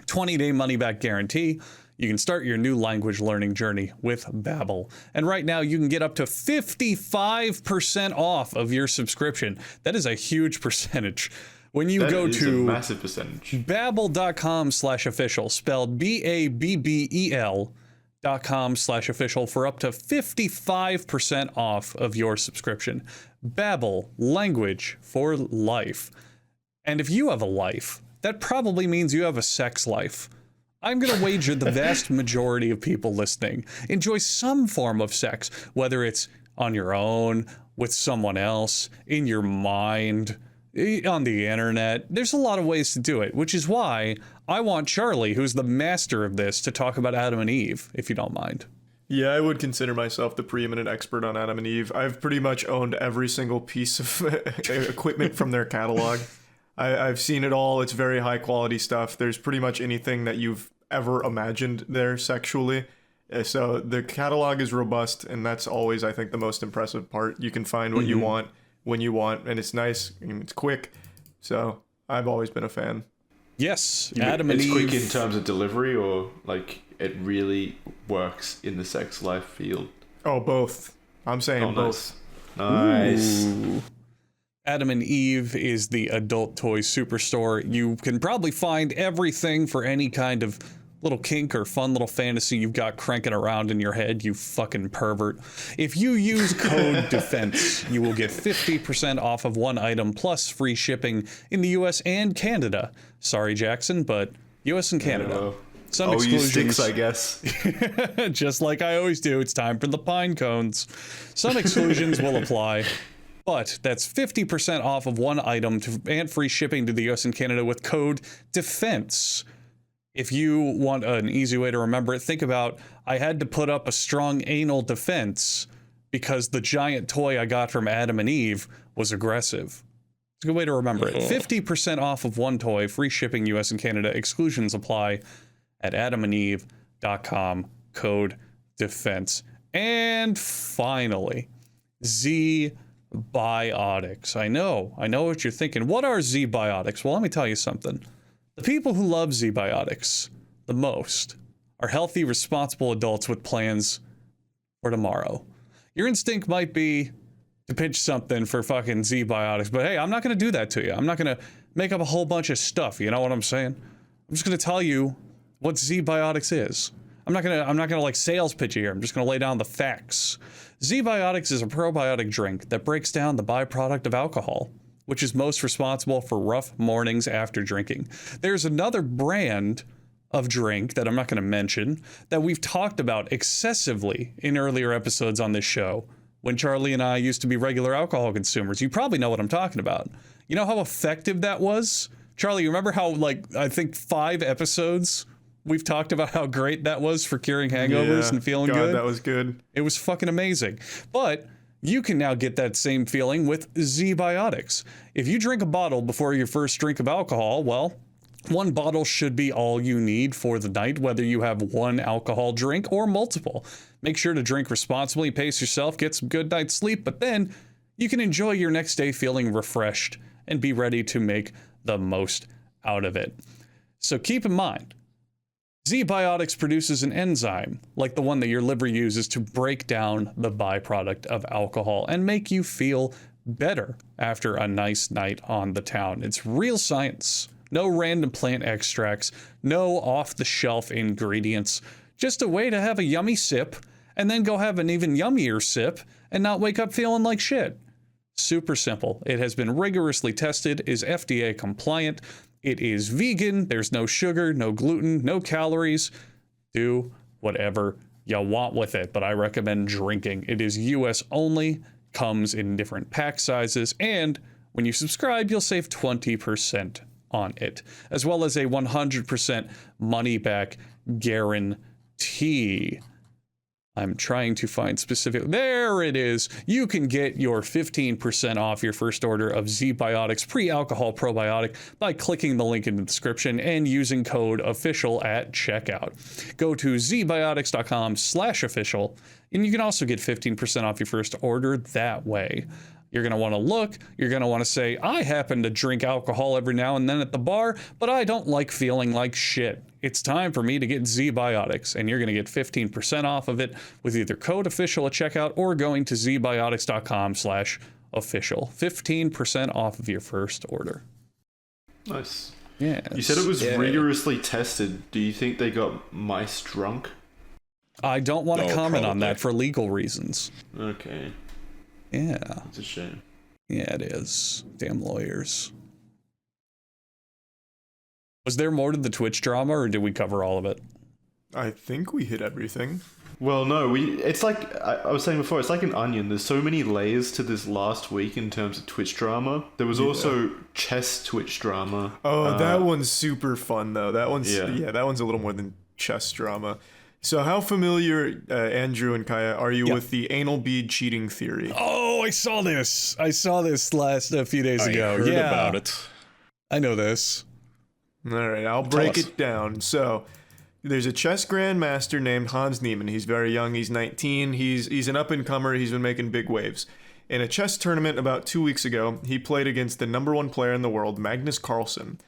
20-day money-back guarantee. You can start your new language learning journey with Babbel. And right now you can get up to 55% off of your subscription. That is a huge percentage. When you go to a massive percentage. Babbel.com/official, spelled Babbel.com/official for up to 55% off of your subscription. Babbel, language for life. And if you have a life, that probably means you have a sex life. I'm going to wager the vast majority of people listening enjoy some form of sex, whether it's on your own, with someone else, in your mind, on the internet. There's a lot of ways to do it, which is why I want Charlie, who's the master of this, to talk about Adam and Eve, if you don't mind. Yeah, I would consider myself the preeminent expert on Adam and Eve. I've pretty much owned every single piece of equipment from their catalog. I've seen it all. It's very high quality stuff. There's pretty much anything that you've ever imagined there sexually. So the catalog is robust, and that's always, I think, the most impressive part. You can find what you want when you want, and it's nice, and it's quick. So I've always been a fan. Yes, Adam and It's Eve. quick in terms of delivery, or like it really works in the sex life field? Oh, both. I'm saying both. Nice. Ooh. Adam and Eve is the adult toy superstore. You can probably find everything for any kind of little kink or fun little fantasy you've got cranking around in your head, you fucking pervert. If you use code DEFENSE, you will get 50% off of one item plus free shipping in the US and Canada. Sorry, Jackson, but US and Canada. Some exclusions. Use sticks, I guess. Just like I always do, it's time for the pine cones. Some exclusions will apply. But that's 50% off of one item and free shipping to the US and Canada with code DEFENSE. If you want an easy way to remember it, think about, I had to put up a strong anal defense because the giant toy I got from Adam and Eve was aggressive. It's a good way to remember it. 50% off of one toy, free shipping US and Canada. Exclusions apply at adamandeve.com, code DEFENSE. And finally, Zbiotics. I know what you're thinking. What are Zbiotics? Well, let me tell you something. The people who love Zbiotics, the most are healthy, responsible adults with plans for tomorrow. Your instinct might be to pitch something for fucking Zbiotics, but hey, I'm not going to do that to you. I'm not going to make up a whole bunch of stuff. You know what I'm saying? I'm just going to tell you what Zbiotics is. I'm not gonna like sales pitch you here. I'm just gonna lay down the facts. Zbiotics is a probiotic drink that breaks down the byproduct of alcohol, which is most responsible for rough mornings after drinking. There's another brand of drink that I'm not gonna mention that we've talked about excessively in earlier episodes on this show when Charlie and I used to be regular alcohol consumers. You probably know what I'm talking about. You know how effective that was? Charlie, you remember how, like, I think 5 episodes we've talked about how great that was for curing hangovers and feeling good? That was good. It was fucking amazing. But you can now get that same feeling with Zbiotics. If you drink a bottle before your first drink of alcohol, well, 1 bottle should be all you need for the night, whether you have 1 alcohol drink or multiple. Make sure to drink responsibly, pace yourself, get some good night's sleep, but then you can enjoy your next day feeling refreshed and be ready to make the most out of it. So keep in mind, Zbiotics produces an enzyme, like the one that your liver uses to break down the byproduct of alcohol and make you feel better after a nice night on the town. It's real science. No random plant extracts, no off-the-shelf ingredients. Just a way to have a yummy sip and then go have an even yummier sip and not wake up feeling like shit. Super simple. It has been rigorously tested, is FDA compliant. It is vegan, there's no sugar, no gluten, no calories. Do whatever you want with it, but I recommend drinking. It is US only, comes in different pack sizes, and when you subscribe, you'll save 20% on it, as well as a 100% money-back guarantee. I'm trying to find specific. There it is. You can get your 15% off your first order of Zbiotics pre-alcohol probiotic by clicking the link in the description and using code official at checkout. Go to zbiotics.com/official, and you can also get 15% off your first order that way. You're going to want to look, you're going to want to say, I happen to drink alcohol every now and then at the bar, but I don't like feeling like shit. It's time for me to get Zbiotics, and you're going to get 15% off of it with either code official at checkout or going to zbiotics.com/official. 15% off of your first order. Nice. Yeah. You said it was rigorously tested. Do you think they got mice drunk? I don't want to comment on probably. that for legal reasons. Okay. Yeah. It's a shame. Yeah, it is. Damn lawyers. Was there more to the Twitch drama, or did we cover all of it? I think we hit everything. Well, no, it's like I was saying before, it's like an onion. There's so many layers to this last week in terms of Twitch drama. There was also chess Twitch drama. Oh, that one's super fun though. That one's that one's a little more than chess drama. So how familiar, Andrew and Kaya, are you with the anal bead cheating theory? Oh, I saw this. I saw this a few days ago. I heard about it. I know this. All right, I'll break it down. So there's a chess grandmaster named Hans Niemann. He's very young. He's 19. He's an up-and-comer. He's been making big waves. In a chess tournament about 2 weeks ago, he played against the #1 player in the world, Magnus Carlsen.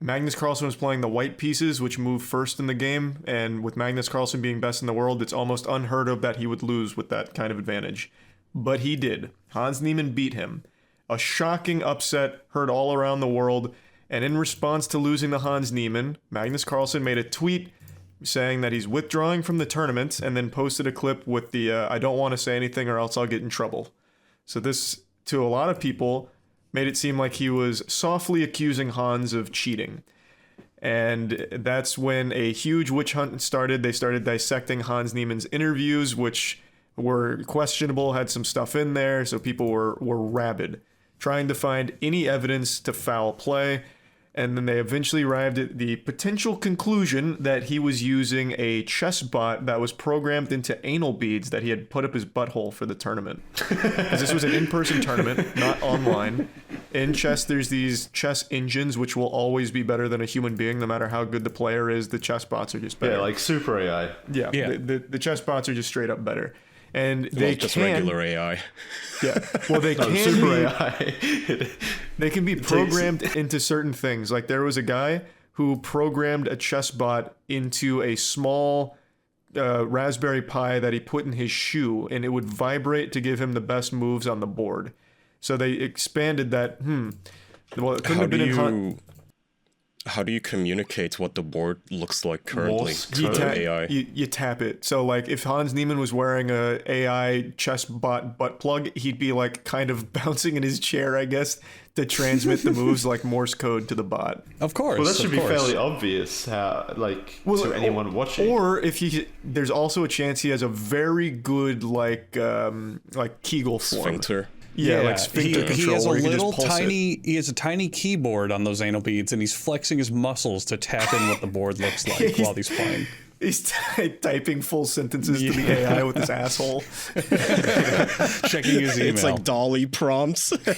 Magnus Carlsen was playing the white pieces, which move first in the game, and with Magnus Carlsen being best in the world, it's almost unheard of that he would lose with that kind of advantage. But he did. Hans Niemann beat him. A shocking upset heard all around the world, and in response to losing to Hans Niemann, Magnus Carlsen made a tweet saying that he's withdrawing from the tournament, and then posted a clip with the I don't want to say anything or else I'll get in trouble. So this, to a lot of people, made it seem like he was softly accusing Hans of cheating. And that's when a huge witch hunt started. They started dissecting Hans Niemann's interviews, which were questionable, had some stuff in there, so people were rabid, trying to find any evidence to foul play. And then they eventually arrived at the potential conclusion that he was using a chess bot that was programmed into anal beads that he had put up his butthole for the tournament. Because this was an in-person tournament, not online. In chess, there's these chess engines which will always be better than a human being, no matter how good the player is. The chess bots are just better. Yeah, like super AI. Yeah. The chess bots are just straight up better. And they Just can, regular AI. yeah. Well, they can super be, AI. they can be programmed into certain things. Like there was a guy who programmed a chess bot into a small Raspberry Pi that he put in his shoe, and it would vibrate to give him the best moves on the board. So they expanded that. Well, it couldn't have been How do you communicate what the board looks like currently to AI? You tap it. So like if Hans Niemann was wearing a AI chess bot butt plug, he'd be like kind of bouncing in his chair, I guess, to transmit the moves like Morse code to the bot. Of course. Well, that should be course. fairly obvious to anyone watching. Or if there's also a chance he has a very good like Kegel form. Sphincter. Yeah, like sphincter control. He has a where can little just pulse tiny. it. He has a tiny keyboard on those anal beads, and he's flexing his muscles to tap in what the board looks like while he's playing. He's typing full sentences to the AI with his asshole. Checking his email. It's like Dolly prompts. Wouldn't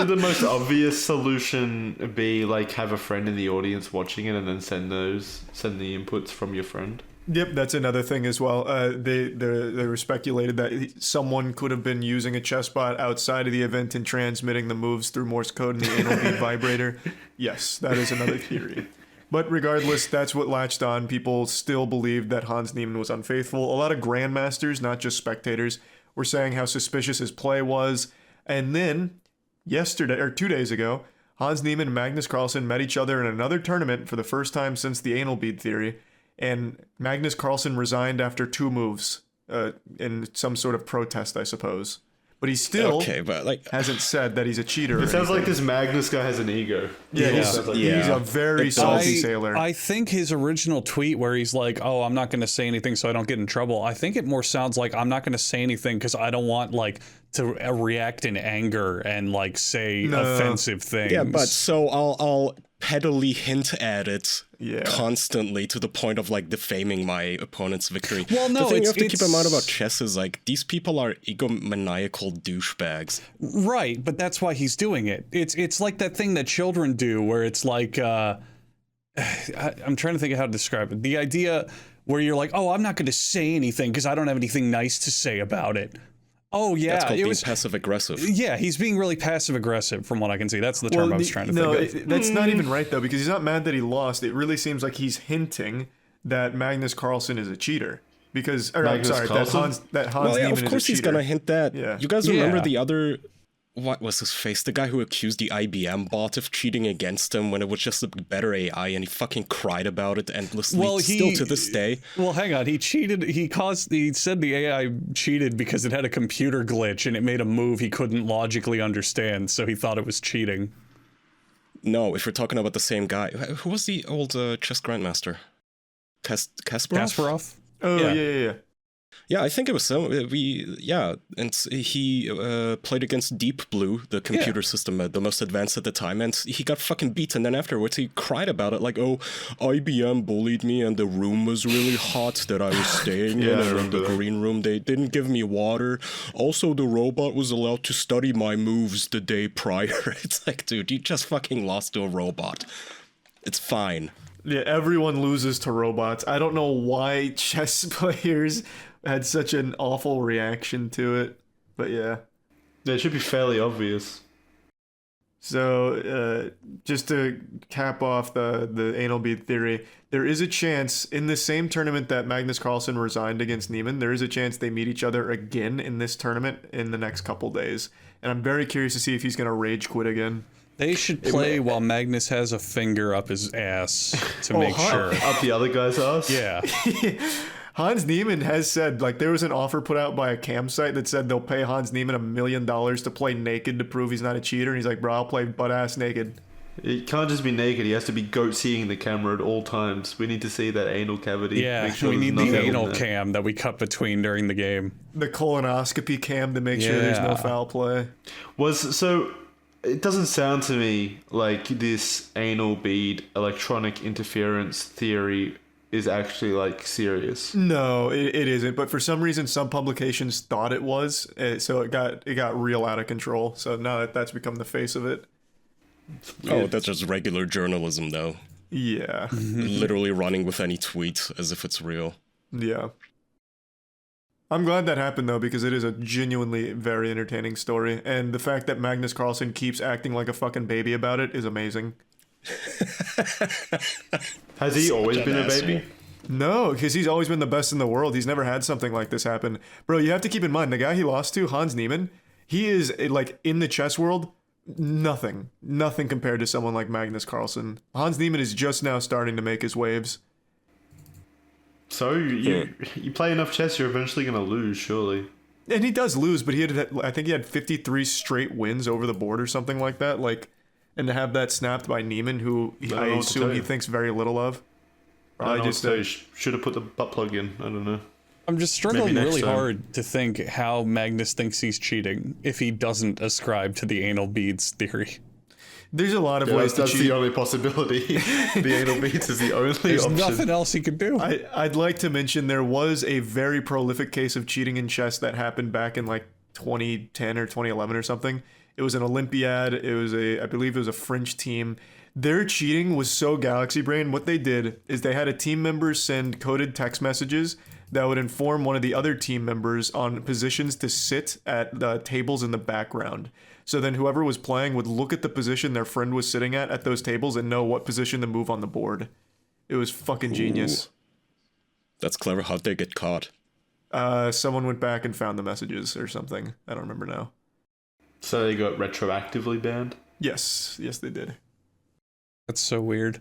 the most obvious solution be like have a friend in the audience watching it and then send the inputs from your friend? Yep, that's another thing as well. They were speculated that someone could have been using a chess bot outside of the event and transmitting the moves through Morse code in the anal bead vibrator. Yes, that is another theory. But regardless, that's what latched on. People still believed that Hans Niemann was unfaithful. A lot of grandmasters, not just spectators, were saying how suspicious his play was. And then, 2 days ago, Hans Niemann and Magnus Carlsen met each other in another tournament for the first time since the anal bead theory. And Magnus Carlsen resigned after 2 moves in some sort of protest, I suppose. But he still hasn't said that he's a cheater. It sounds like this Magnus guy has an ego. Yeah, he's a very salty sailor. I think his original tweet where he's like, "Oh, I'm not going to say anything so I don't get in trouble." I think it more sounds like I'm not going to say anything because I don't want to react in anger and say offensive things. Yeah, but so I'll pettily hint at it constantly to the point of defaming my opponent's victory. Well, no, the thing you have to keep in mind about chess is these people are egomaniacal douchebags. Right, but that's why he's doing it. It's like that thing that children do where it's like I'm trying to think of how to describe it. The idea where you're like, "Oh, I'm not going to say anything because I don't have anything nice to say about it." Oh yeah, that's called being passive aggressive. Yeah, he's being really passive aggressive from what I can see. That's the term I was trying to think of. That's not even right though, because he's not mad that he lost. It really seems like he's hinting that Magnus Carlsen is a cheater. Because that Hans Niemann of course he's gonna hint that. Yeah. You guys remember the other? What was his face? The guy who accused the IBM bot of cheating against him when it was just a better AI, and he fucking cried about it endlessly. Still to this day. Well, hang on. He cheated. He said the AI cheated because it had a computer glitch and it made a move he couldn't logically understand, so he thought it was cheating. No, if we're talking about the same guy, who was the old chess grandmaster? Kasparov? Oh yeah. Yeah, I think it was and he played against Deep Blue, the computer system, the most advanced at the time, and he got fucking beat, and then afterwards he cried about it, like, "Oh, IBM bullied me, and the room was really hot that I was staying in the green room. They didn't give me water. Also, the robot was allowed to study my moves the day prior." It's like, dude, you just fucking lost to a robot. It's fine. Yeah, everyone loses to robots. I don't know why chess players had such an awful reaction to it, but yeah. It should be fairly obvious. So, just to cap off the anal bead theory, there is a chance in the same tournament that Magnus Carlsen resigned against Niemann, there is a chance they meet each other again in this tournament in the next couple days. And I'm very curious to see if he's going to rage quit again. They should play while Magnus has a finger up his ass to make sure. Up the other guy's ass? Yeah. Hans Niemann has said, there was an offer put out by a cam site that said they'll pay Hans Niemann $1 million to play naked to prove he's not a cheater. And he's like, "Bro, I'll play butt ass naked." It can't just be naked. He has to be goat-seeing the camera at all times. We need to see that anal cavity. Yeah, make sure we need there's the nothing anal in there. cam that we cut between during the game. The colonoscopy cam to make sure there's no foul play. It doesn't sound to me like this anal bead electronic interference theory is actually serious. No, it isn't. But for some reason, some publications thought it was, so it got real out of control. So now that's become the face of it. Oh, that's just regular journalism, though. Yeah. Literally running with any tweet as if it's real. Yeah. I'm glad that happened, though, because it is a genuinely very entertaining story. And the fact that Magnus Carlsen keeps acting like a fucking baby about it is amazing. Has he always been a baby? No, because he's always been the best in the world. He's never had something like this happen. Bro, you have to keep in mind, the guy he lost to, Hans Niemann, he is, like, in the chess world, nothing. Nothing compared to someone like Magnus Carlsen. Hans Niemann is just now starting to make his waves. So you play enough chess, you're eventually going to lose, surely. And he does lose, but I think he had 53 straight wins over the board or something like that. Like, and to have that snapped by Niemann, who I assume he thinks very little of. I just should have put the butt plug in. I don't know. I'm just struggling really hard to think how Magnus thinks he's cheating if he doesn't ascribe to the anal beads theory. There's a lot of ways to cheat. That's the only possibility. The anal beads is the only There's option. nothing else he could do. I'd like to mention there was a very prolific case of cheating in chess that happened back in like 2010 or 2011 or something. It was an Olympiad. I believe it was a French team. Their cheating was so galaxy brain. What they did is they had a team member send coded text messages that would inform one of the other team members on positions to sit at the tables in the background. So then whoever was playing would look at the position their friend was sitting at those tables and know what position to move on the board. It was fucking genius. That's clever. How'd they get caught? Someone went back and found the messages or something. I don't remember now. So they got retroactively banned? Yes, they did. That's so weird.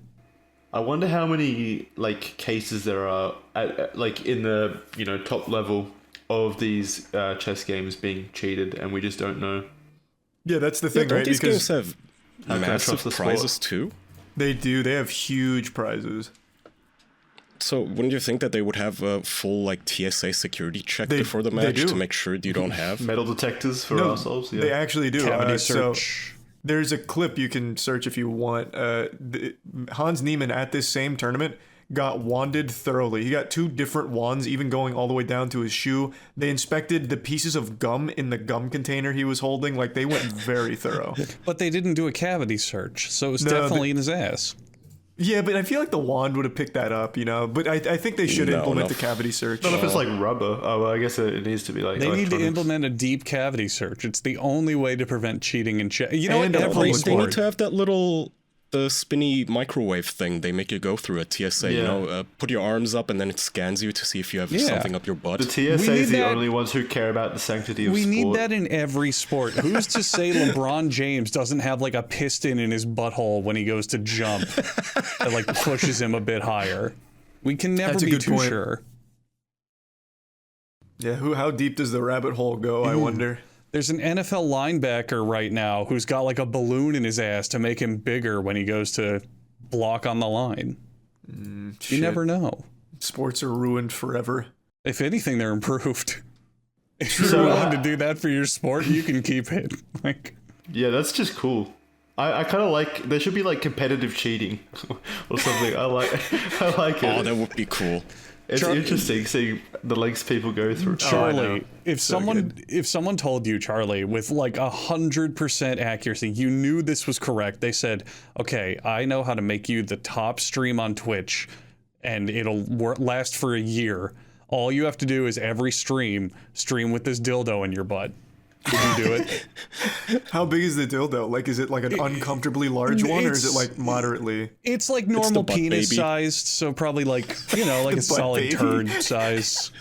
I wonder how many like cases there are at like in the top level of these chess games being cheated, and we just don't know. Yeah, that's the thing, don't right? These because games have massive prizes too. They do. They have huge prizes. So wouldn't you think that they would have a full like TSA security check before the match to make sure you don't have metal detectors for ourselves? Yeah. They actually do. Cavity search. So there's a clip you can search if you want. Hans Niemann at this same tournament got wanded thoroughly. He got 2 different wands, even going all the way down to his shoe. They inspected the pieces of gum in the gum container he was holding. Like, they went very thorough. But they didn't do a cavity search, so it was definitely in his ass. Yeah, but I feel like the wand would have picked that up, But I think they should implement the cavity search. Not if it's like rubber. Oh, well, I guess it needs to be like. They need to implement a deep cavity search. It's the only way to prevent cheating in chess. You know what? They need to have that little the spinny microwave thing they make you go through at TSA. Put your arms up and then it scans you to see if you have something up your butt. The TSA is the only ones who care about the sanctity of sport. We need that in every sport. Who's to say LeBron James doesn't have like a piston in his butthole when he goes to jump that like pushes him a bit higher? We can never be too sure. Yeah, how deep does the rabbit hole go, I wonder? There's an NFL linebacker right now who's got like a balloon in his ass to make him bigger when he goes to block on the line. You never know. Sports are ruined forever. If anything, they're improved. If you're willing to do that for your sport, you can keep it. Yeah, that's just cool. I kind of like. There should be like competitive cheating or something. I like it. Oh, that would be cool. It's interesting seeing the lengths people go through. Charlie, if someone told you, Charlie, with like 100% accuracy, you knew this was correct. They said, "Okay, I know how to make you the top stream on Twitch, and it'll last for a year. All you have to do is every stream with this dildo in your butt." Would you do it? How big is the dildo? Like, is it like an uncomfortably large one, or is it like moderately? It's like normal penis sized, so probably like like a solid turd size.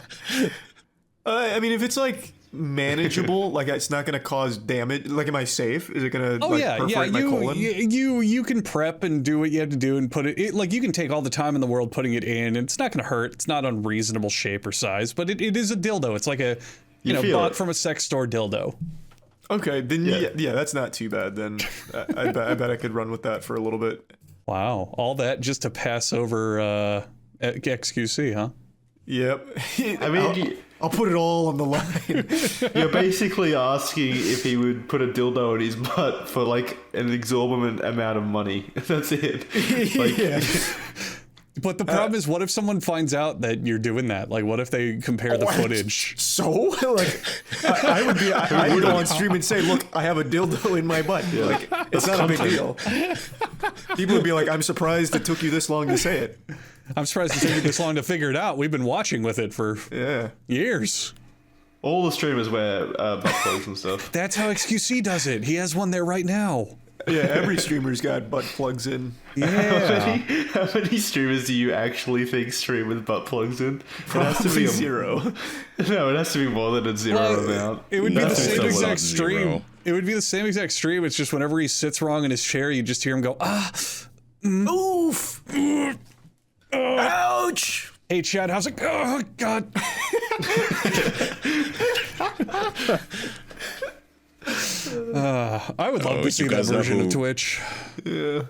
I mean, if it's like manageable, like it's not going to cause damage. Like, am I safe? Is it going to perforate my colon? You can prep and do what you have to do and put it. Like you can take all the time in the world putting it in. It's not going to hurt. It's not unreasonable shape or size, but it is a dildo. It's like a bought from a sex store dildo. Okay, then yeah, that's not too bad. Then I bet I could run with that for a little bit. Wow, all that just to pass over XQC, huh? Yep. I mean, I'll put it all on the line. You're basically asking if he would put a dildo in his butt for like an exorbitant amount of money. That's it. Like, yeah. But the problem is, what if someone finds out that you're doing that? Like, what if they compare the footage? So, like, I would go on stream and say, "Look, I have a dildo in my butt." Yeah. Like, it's not a big deal. People would be like, "I'm surprised it took you this long to say it." I'm surprised it took you this long to figure it out. We've been watching with it for years. All the streamers wear butt plugs and stuff. That's how XQC does it. He has one there right now. Yeah, every streamer's got butt plugs in. Yeah. How many streamers do you actually think stream with butt plugs in? Probably zero. No, it has to be more than a zero amount. It would be the That's same just a exact lot. stream. zero. It would be the same exact stream. It's just whenever he sits wrong in his chair, you just hear him go, Oof! Ouch! hey, Chad, how's it? Oh, God. I would love to see you that guys know version of who- Twitch. Yeah.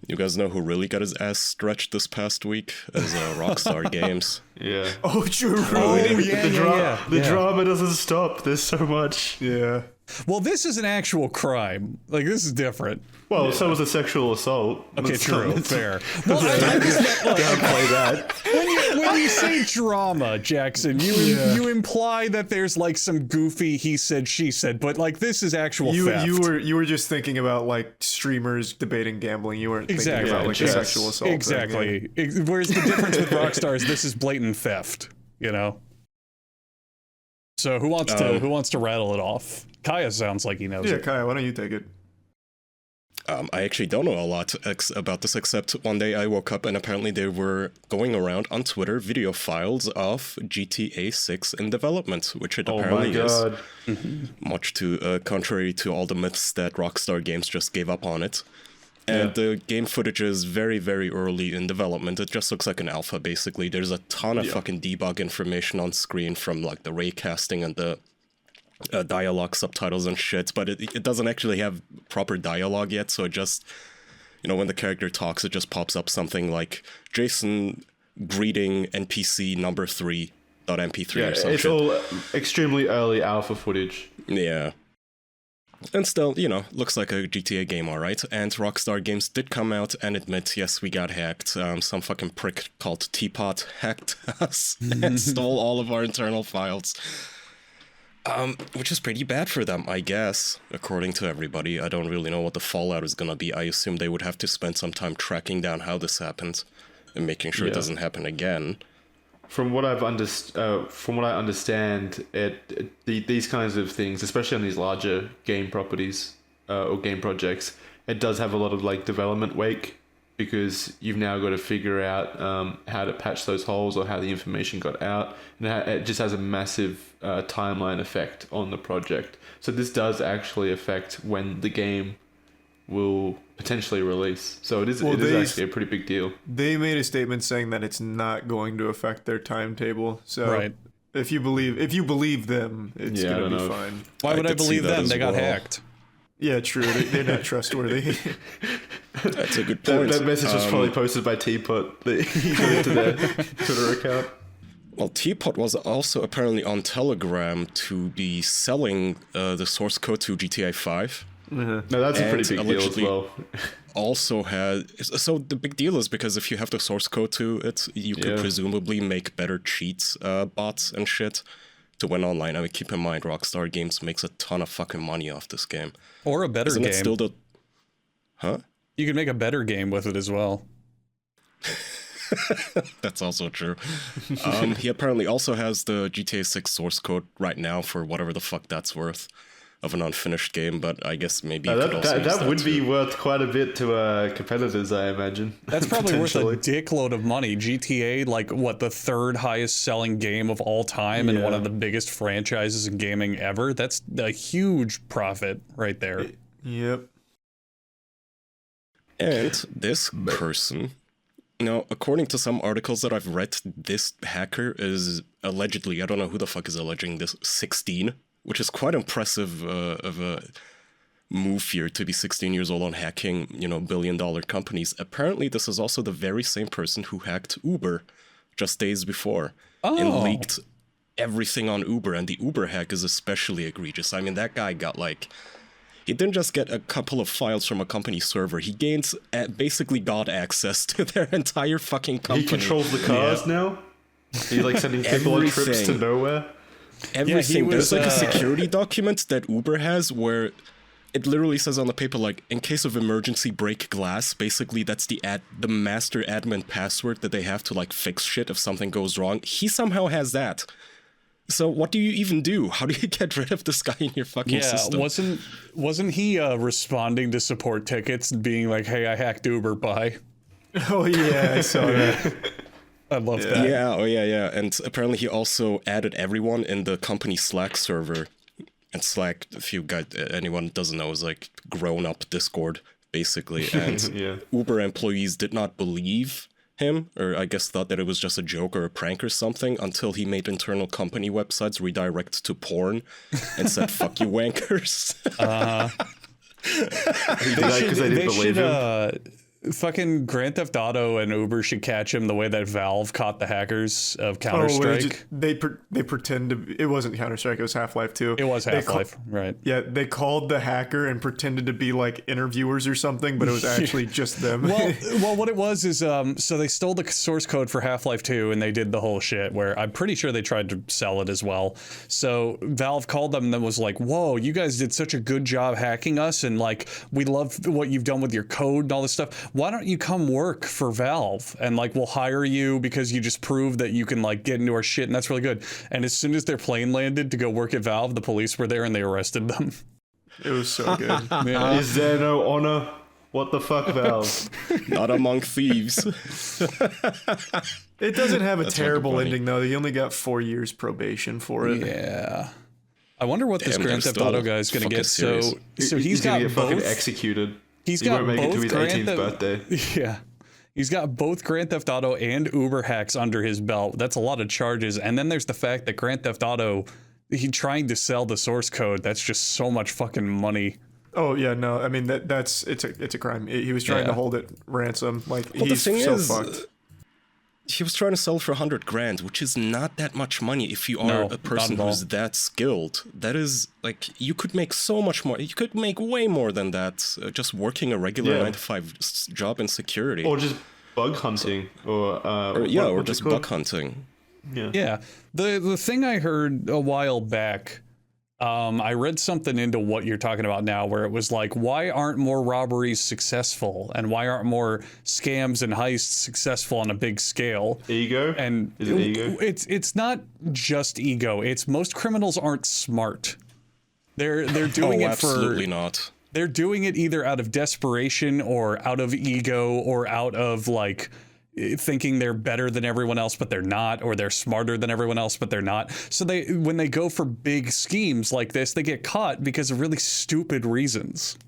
You guys know who really got his ass stretched this past week? Is Rockstar Games. Yeah. Oh, true. Oh, Really? yeah. The drama doesn't stop. There's so much. Yeah. Well, this is an actual crime. Like, this is different. Well, so was a sexual assault. Okay, true, It's- fair. Well, I just, look, Downplay that. when you say drama, Jackson, you imply that there's like some goofy he said, she said, but like this is actual theft. You were just thinking about like streamers debating gambling. You weren't Exactly. thinking about like Yeah, a chess. sexual assault. thing, Exactly. Whereas the difference with Rockstar is this is blatant theft, you know? So who wants to rattle it off? Kaya sounds like he knows Yeah, it. Kaya, why don't you take it? I actually don't know a lot about this, except one day I woke up and apparently they were going around on Twitter video files of GTA 6 in development, which it Oh my apparently is. god. Much to contrary to all the myths that Rockstar Games just gave up on it. And the game footage is very, very early in development. It just looks like an alpha, basically. There's a ton of fucking debug information on screen from like the ray casting and the dialogue subtitles and shit, but it doesn't actually have proper dialogue yet, so it just, you know, when the character talks, it just pops up something like Jason greeting NPC number 3.mp3 or some It's shit. all extremely early alpha footage. Yeah. And still, you know, looks like a GTA game, alright. And Rockstar Games did come out and admit, yes, we got hacked. Some fucking prick called Teapot hacked us and stole all of our internal files. Which is pretty bad for them, I guess, according to everybody. I don't really know what the fallout is gonna be. I assume they would have to spend some time tracking down how this happened and making sure it doesn't happen again. From what I understand, these kinds of things, especially on these larger game properties or game projects, it does have a lot of like development wake, because you've now got to figure out how to patch those holes or how the information got out, and it just has a massive timeline effect on the project. So this does actually affect when the game will potentially release. So it is actually a pretty big deal. They made a statement saying that it's not going to affect their timetable. So Right. if you believe them, it's Yeah, I gonna don't be know. fine. Why would I could see believe that them? as They got well. hacked. Yeah, true. They're not trustworthy. That's a good point. That message was probably posted by Teapot. He got into their Twitter account. Well, Teapot was also apparently on Telegram to be selling the source code to GTA 5. No, that's a And pretty big deal as allegedly- well. Also had, so the big deal is because if you have the source code to it, you could Yeah. presumably make better cheats, bots and shit to win online. I mean, keep in mind, Rockstar Games makes a ton of fucking money off this game. Or a better Isn't game. it still the... Huh? You could make a better game with it as well. That's also true. He apparently also has the GTA 6 source code right now for whatever the fuck that's worth of an unfinished game, but I guess maybe you could also use That would be too. worth quite a bit to competitors, I imagine. That's probably worth a Potentially. dickload of money. GTA, like, what, the third highest selling game of all time and one Yeah. of the biggest franchises in gaming ever? That's a huge profit right there. Yep. And this person, now, according to some articles that I've read, this hacker is allegedly, I don't know who the fuck is alleging this, 16, which is quite impressive of a move here to be 16 years old on hacking, you know, billion-dollar companies. Apparently, this is also the very same person who hacked Uber just days before and Oh. leaked everything on Uber, and the Uber hack is especially egregious. I mean, that guy got like... He didn't just get a couple of files from a company server. He gains basically God access to their entire fucking company. He controls the cars now. He's like sending people on trips to Everything. nowhere. Everything. was, There's like a security document that Uber has where it literally says on the paper, like, in case of emergency, break glass. Basically, that's the master admin password that they have to like fix shit if something goes wrong. He somehow has that. So what do you even do? How do you get rid of this guy in your fucking system? Wasn't he responding to support tickets and being like, "Hey, I hacked Uber, bye." Oh yeah, I saw that. I love that. Yeah, oh yeah. And apparently he also added everyone in the company Slack server. And Slack, if anyone doesn't know, is like grown-up Discord, basically. And Yeah. Uber employees did not believe him, or I guess thought that it was just a joke or a prank or something, until he made internal company websites redirect to porn and said, "Fuck you, wankers." He did that because they didn't believe him. Fucking Grand Theft Auto and Uber should catch him the way that Valve caught the hackers of Counter-Strike. They pretend to. It wasn't Counter-Strike. It was Half-Life 2. It was Half-Life, right? Yeah, they called the hacker and pretended to be like interviewers or something, but it was actually just them. Well, what it was is, so they stole the source code for Half-Life 2 and they did the whole shit where I'm pretty sure they tried to sell it as well. So Valve called them and then was like, "Whoa, you guys did such a good job hacking us, and like we love what you've done with your code and all this stuff. Why don't you come work for Valve and like we'll hire you because you just proved that you can like get into our shit, and that's really good." And as soon as their plane landed to go work at Valve, the police were there and they arrested them. It was so good. Yeah. Is there no honor? What the fuck, Valve? Not among thieves. It doesn't have a That's terrible fucking funny. ending though. He only got 4 years probation for it. Yeah. I wonder what this Damn, Grand they're Theft Auto still guy is going to fucking get. serious. So he's gonna got get fucking both. executed. He's He got won't make it to both his Grand 18th Theft. birthday. Yeah. He's got both Grand Theft Auto and Uber hacks under his belt. That's a lot of charges. And then there's the fact that Grand Theft Auto, he trying to sell the source code. That's just so much fucking money. Oh yeah, no. I mean that's it's a crime. He was trying Yeah. to hold it ransom. Like Well, he's the thing so is, fucked. he was trying to sell for $100,000, which is not that much money if you are No, a not person at all. who's that skilled. That is, like, you could make so much more. You could make way more than that just working a regular Yeah. 9-to-5 job in security. Or just bug hunting, or or what's just it called? bug hunting. Yeah. Yeah. The thing I heard a while back, I read something into what you're talking about now where it was like, why aren't more robberies successful? And why aren't more scams and heists successful on a big scale? Ego. And Is it ego? It's not just ego. It's most criminals aren't smart. They're doing Oh, it absolutely for not. they're doing it either out of desperation or out of ego or out of like thinking they're better than everyone else but they're not, or they're smarter than everyone else but they're not. So when they go for big schemes like this, they get caught because of really stupid reasons.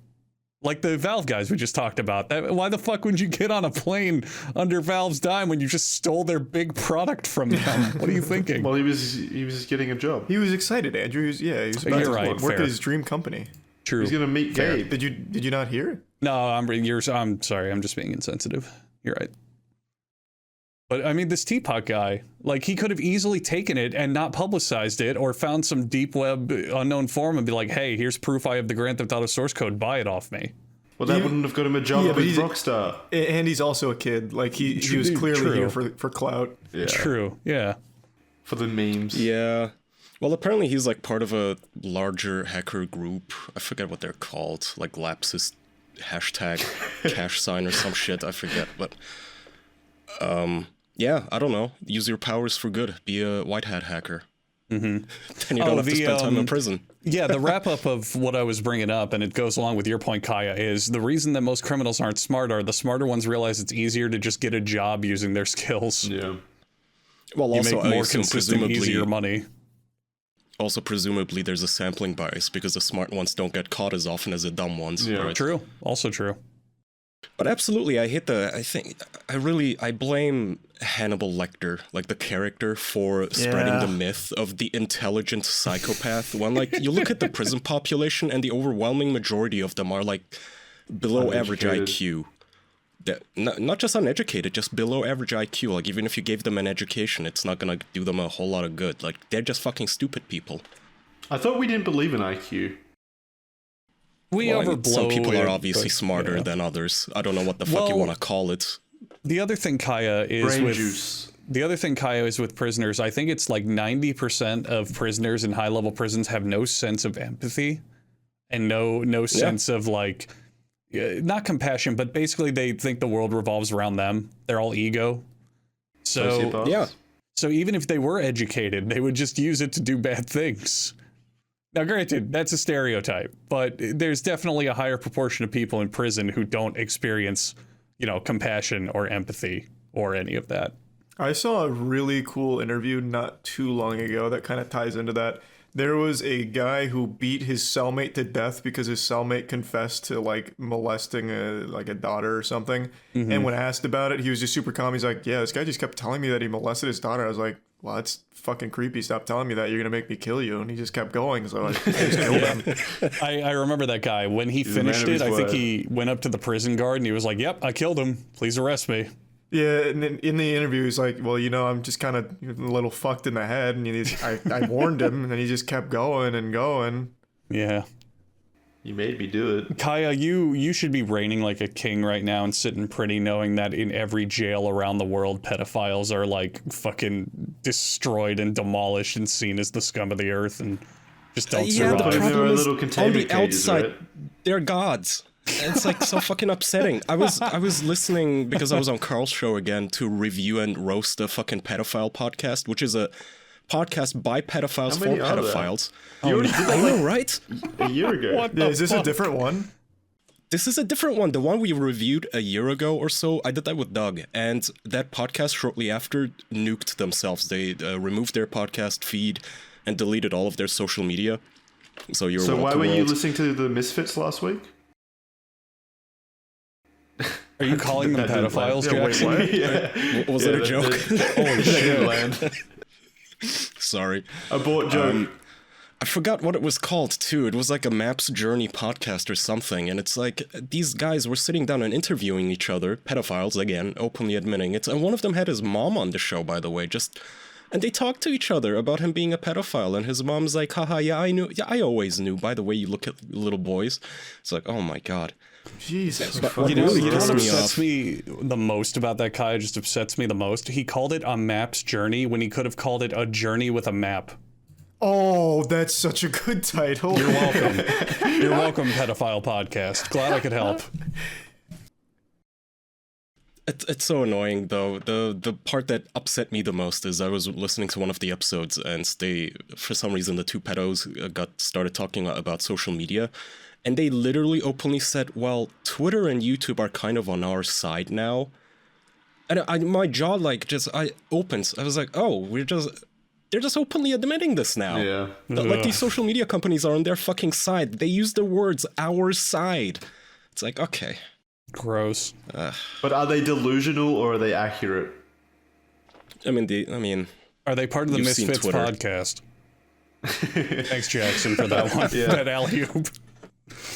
Like the Valve guys we just talked about. Why the fuck would you get on a plane under Valve's dime when you just stole their big product from them? What are you thinking? Well, he was just getting a job. He was excited, Andrew. He was about You're to right, work fair. at his dream company. True. He's gonna meet Gabe. Did you not hear it? No, I'm sorry. I'm just being insensitive. You're right. But I mean, this teapot guy, like he could have easily taken it and not publicized it, or found some deep web unknown forum and be like, "Hey, here's proof I have the Grand Theft Auto source code. Buy it off me." Well, that wouldn't have got him a job Yeah, but with he's- Rockstar. And he's also a kid. Like he was clearly True. here for clout. Yeah. True. Yeah. For the memes. Yeah. Well, apparently he's like part of a larger hacker group. I forget what they're called. Like Lapsus hashtag cash sign or some shit. I forget. But yeah, I don't know. Use your powers for good. Be a white hat hacker. Mm-hmm. Then you don't have to spend time in prison. Yeah, the wrap up of what I was bringing up, and it goes along with your point, Kaya, is the reason that most criminals aren't smart are the smarter ones realize it's easier to just get a job using their skills. Yeah. Well, You also, make I more assume consistent, easier money. Also, presumably, there's a sampling bias because the smart ones don't get caught as often as the dumb ones. Yeah. Right? True. Also true. But absolutely, I blame Hannibal Lecter, like the character, for spreading the myth of the intelligent psychopath. When, like, you look at the prison population and the overwhelming majority of them are, like, below average Uneducated. IQ. Not just uneducated, just below average IQ. Like, even if you gave them an education, it's not gonna do them a whole lot of good. Like, they're just fucking stupid people. I thought we didn't believe in IQ. We Well, I mean, overblow some people it, are obviously but, smarter yeah. than others. I don't know what the fuck you Well, want to call it. The other thing, Kaya, is Brain with juice. the other thing, Kaya, is with prisoners. I think it's like 90% of prisoners in high level prisons have no sense of empathy and no sense of like not compassion, but basically they think the world revolves around them. They're all ego. So Sociopaths. Yeah. So even if they were educated, they would just use it to do bad things. Now, granted, that's a stereotype, but there's definitely a higher proportion of people in prison who don't experience, compassion or empathy or any of that. I saw a really cool interview not too long ago that kind of ties into that. There was a guy who beat his cellmate to death because his cellmate confessed to like molesting a daughter or something. Mm-hmm. And when asked about it, he was just super calm. He's like, yeah, this guy just kept telling me that he molested his daughter. I was like, well, that's fucking creepy. Stop telling me that. You're going to make me kill you. And he just kept going. So I just killed him. I remember that guy. When he finished it, I think he went up to the prison guard and he was like, yep, I killed him. Please arrest me. Yeah, and in the interview, he's like, well, I'm just kind of a little fucked in the head. And I warned him, and then he just kept going and going. Yeah. You made me do it. Kaya, you should be reigning like a king right now and sitting pretty knowing that in every jail around the world, pedophiles are like fucking destroyed and demolished and seen as the scum of the earth and just don't survive. The problem is, little on the cages, outside, right? they're gods. It's like so fucking upsetting. I was listening because I was on Carl's show again to review and roast a fucking pedophile podcast, which is a podcast by pedophiles for pedophiles. You already did that, I know, right? A year ago. Is this a different one? This is a different one. The one we reviewed a year ago or so, I did that with Doug, and that podcast shortly after nuked themselves. They removed their podcast feed and deleted all of their social media. So why were you listening to the Misfits last week? Are you calling them pedophiles, Jackson? Was that a joke? Holy shit. Sorry. Abort joke. I forgot what it was called, too. It was like a Maps Journey podcast or something, and it's like these guys were sitting down and interviewing each other, pedophiles, again, openly admitting it, and one of them had his mom on the show, by the way, and they talked to each other about him being a pedophile, and his mom's like, haha, yeah, I knew, yeah, I always knew, by the way you look at little boys. It's like, oh my god. Jesus. You know what upsets me the most about that guy, just upsets me the most? He called it a map's journey when he could have called it a journey with a map. Oh, that's such a good title. You're welcome. You're welcome, pedophile podcast. Glad I could help. It's so annoying, though. The part that upset me the most is I was listening to one of the episodes, and they, for some reason, the two pedos started talking about social media, and they literally openly said, well, Twitter and YouTube are kind of on our side now. And my jaw, opens. I was like, oh, they're just openly admitting this now. Yeah. Like, these social media companies are on their fucking side. They use the words, our side. It's like, okay. Gross. But are they delusional or are they accurate? Are they part of the Misfits podcast? Thanks, Jackson, for that one. Yeah. That alley-oop.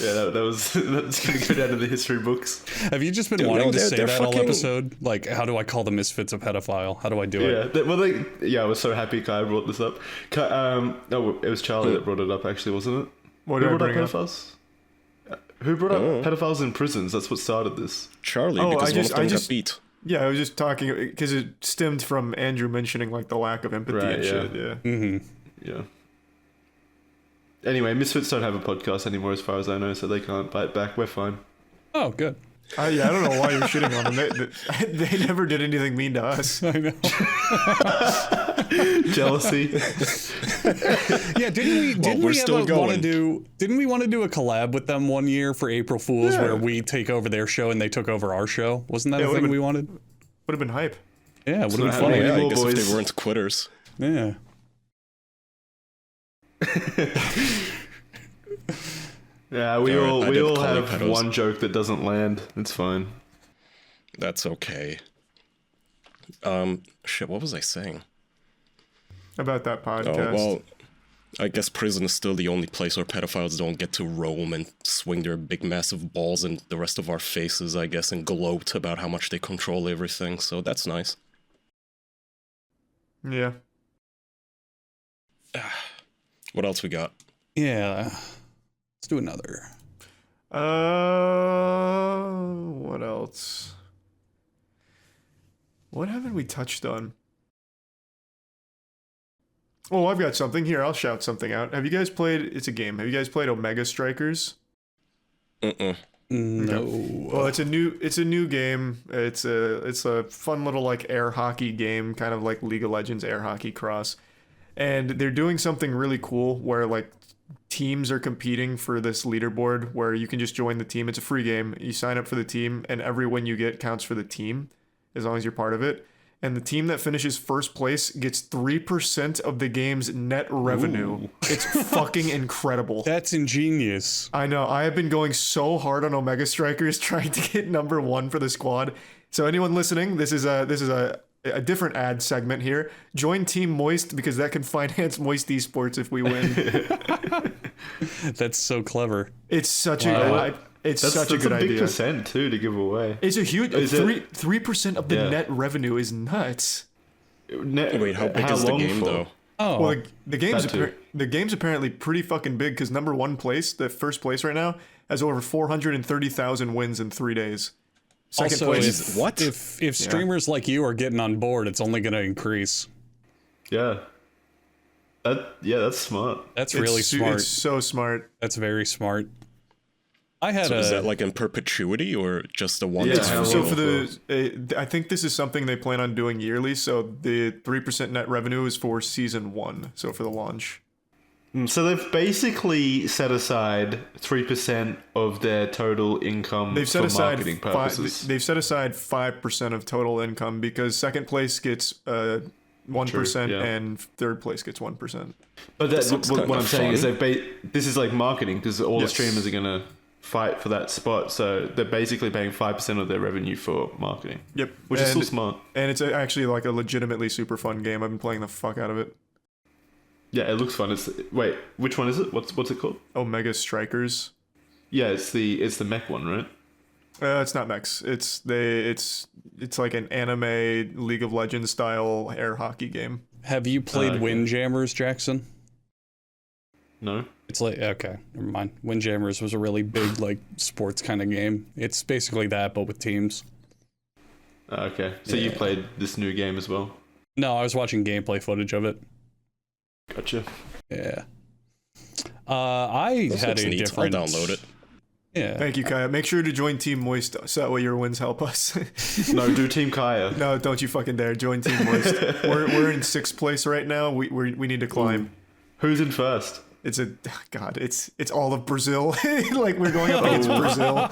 Yeah, that's going to go down to the history books. Have you just been wanting to say that all episode? Like, how do I call the Misfits a pedophile? How do I do it? I was so happy Kai brought this up. No, it was Charlie that brought it up, actually, wasn't it? What Who did I brought up bring up? pedophiles? Who brought up pedophiles in prisons? That's what started this. Charlie, because one of them got beat. Yeah, I was just talking because it stemmed from Andrew mentioning like the lack of empathy and shit. Yeah. Mm-hmm. Yeah. Anyway, Misfits don't have a podcast anymore, as far as I know, so they can't bite back. We're fine. Oh, good. I don't know why you're shitting on them. They never did anything mean to us. I know. Jealousy. Yeah, didn't we want to do a collab with them one year for April Fools where we take over their show and they took over our show? Wasn't that a thing we wanted? Would have been hype. Yeah, would have been funny. Yeah, I guess if they weren't quitters. Yeah. Yeah, we all have one joke that doesn't land. It's fine. That's okay. Shit, what was I saying? About that podcast. Oh, well, I guess prison is still the only place where pedophiles don't get to roam and swing their big massive balls in the rest of our faces, I guess, and gloat about how much they control everything, so that's nice. Yeah. What else we got? Yeah. Let's do another. What else? What haven't we touched on? Oh, I've got something. Here, I'll shout something out. Have you guys played... It's a game. Have you guys played Omega Strikers? Mm-mm. No. Well, it's a new game. It's a fun little like air hockey game, kind of like League of Legends Air Hockey Cross. And they're doing something really cool where like teams are competing for this leaderboard where you can just join the team. It's a free game. You sign up for the team and every win you get counts for the team as long as you're part of it. And the team that finishes first place gets 3% of the game's net revenue. Ooh. It's fucking incredible. That's ingenious. I know. I have been going so hard on Omega Strikers trying to get number 1 for the squad. So anyone listening, this is a different ad segment here. Join Team Moist because that can finance Moist Esports if we win. That's so clever. It's such a good idea. Big percent too to give away. It's a huge 3% of the net revenue is nuts. Wait, how big is the game though? Oh, well, the game's apparently pretty fucking big because number 1 place, the first place right now, has over 430,000 wins in 3 days. Second also, place. If streamers like you are getting on board, it's only going to increase. Yeah. That's smart. That's really smart. It's so smart. That's very smart. Is that like in perpetuity or just a one-time? Yeah, so for I think this is something they plan on doing yearly. So the 3% net revenue is for season 1. So for the launch. So they've basically set aside 3% of their total income for marketing purposes. They've set aside 5% of total income because second place gets 1% and third place gets 1%. But what I'm saying is this is like marketing because all the streamers are gonna fight for that spot, so they're basically paying 5% of their revenue for marketing. Yep, which is still smart. And it's actually like a legitimately super fun game. I've been playing the fuck out of it. Yeah, it looks fun. Wait, which one is it? What's it called? Omega Strikers. Yeah, it's the mech one, right? It's not mechs. It's like an anime League of Legends style air hockey game. Have you played Windjammers, Jackson? No. It's like, okay, never mind. Windjammers was a really big like sports kind of game. It's basically that, but with teams. Okay, so you played this new game as well? No, I was watching gameplay footage of it. Gotcha. Yeah. I had a different. I'll download it. Yeah. Thank you, Kaya. Make sure to join Team Moist so that way your wins help us. No, do Team Kaya. No, don't you fucking dare. Join Team Moist. We're in 6th place right now. We need to climb. Ooh. Who's in first? It's all of Brazil. Like we're going up against Brazil.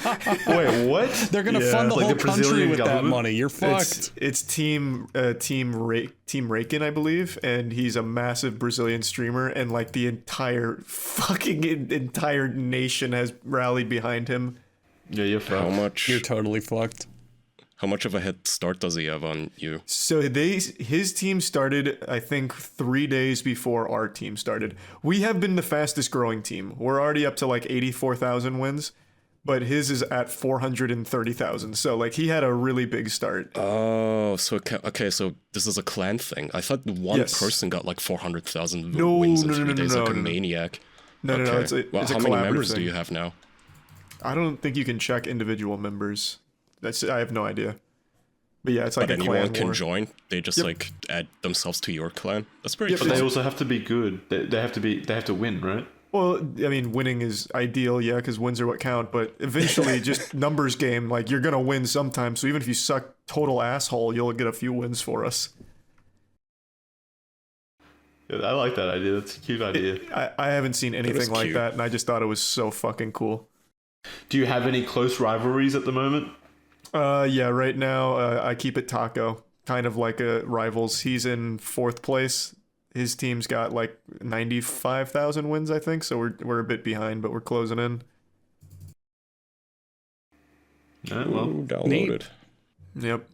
Wait, what? They're gonna fund the whole country with that money. You're fucked. It's Team Raken, I believe, and he's a massive Brazilian streamer, and like the entire nation has rallied behind him. Yeah, you're fucked. You're totally fucked. How much of a head start does he have on you? So his team started, I think, 3 days before our team started. We have been the fastest growing team. We're already up to like 84,000 wins, but his is at 430,000. So like he had a really big start. Oh, so okay, so this is a clan thing. I thought one person got like 400,000 wins in 3 days, like a maniac. No, it's a how many members do you have now? I don't think you can check individual members. I have no idea. But yeah, it's like but a clan anyone can war. join. They just like add themselves to your clan. That's pretty cool. But they also have to be good. They have to win, right? Well, I mean, winning is ideal, yeah, because wins are what count. But eventually, just numbers game. Like you're gonna win sometime. So even if you suck total asshole, you'll get a few wins for us. Yeah, I like that idea. That's a cute idea. I haven't seen anything like that, and I just thought it was so fucking cool. Do you have any close rivalries at the moment? Yeah, right now I keep it Taco, kind of like a rivals. He's in 4th place. His team's got like 95,000 wins, I think. So we're a bit behind, but we're closing in. Alright, well, downloaded. Yep.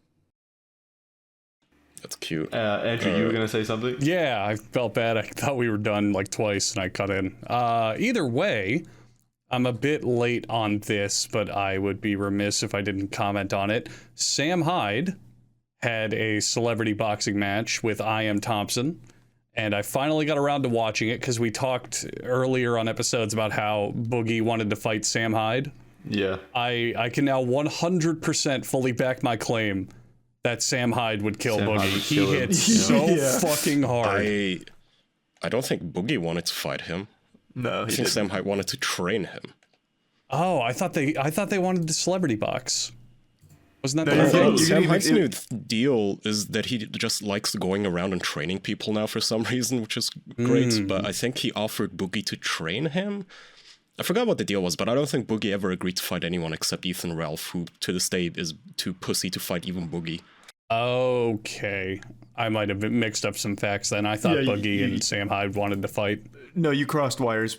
That's cute. Andrew, you were gonna say something? Yeah, I felt bad. I thought we were done like twice, and I cut in. Either way. I'm a bit late on this, but I would be remiss if I didn't comment on it. Sam Hyde had a celebrity boxing match with I.M. Thompson, and I finally got around to watching it because we talked earlier on episodes about how Boogie wanted to fight Sam Hyde. Yeah. I can now 100% fully back my claim that Sam Hyde would kill Boogie. He hits so fucking hard. I don't think Boogie wanted to fight him. No, I think Sam Hyde wanted to train him. Oh, I thought they wanted the celebrity box. Wasn't that No, the you thing? can Sam even- Hyde's new deal is that he just likes going around and training people now for some reason, which is great. But I think he offered Boogie to train him. I forgot what the deal was, but I don't think Boogie ever agreed to fight anyone except Ethan Ralph, who to this day is too pussy to fight even Boogie. Okay. I might have mixed up some facts then. I thought Yeah, Boogie and Sam Hyde wanted to fight. No, you crossed wires.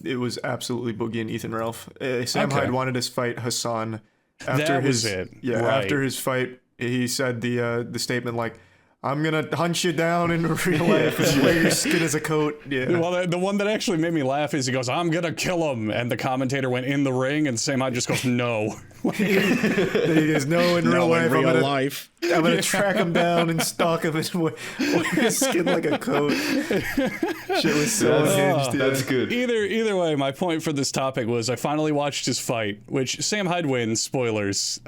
It was absolutely Boogie and Ethan Ralph. Sam Okay. Hyde wanted to fight Hassan after That his was it. yeah Right. after his fight. He said the statement like, "I'm gonna hunt you down in real life and wear your skin as a coat." Yeah. Well, the one that actually made me laugh is he goes, "I'm gonna kill him," and the commentator went in the ring, and Sam Hyde just goes, "No." He goes, "No, in real No, life, in real I'm gonna life. I'm gonna track him down and stalk him and wear his skin like a coat." Shit was so unhinged. Yeah. That's good. Either way, my point for this topic was I finally watched his fight, which Sam Hyde wins. Spoilers.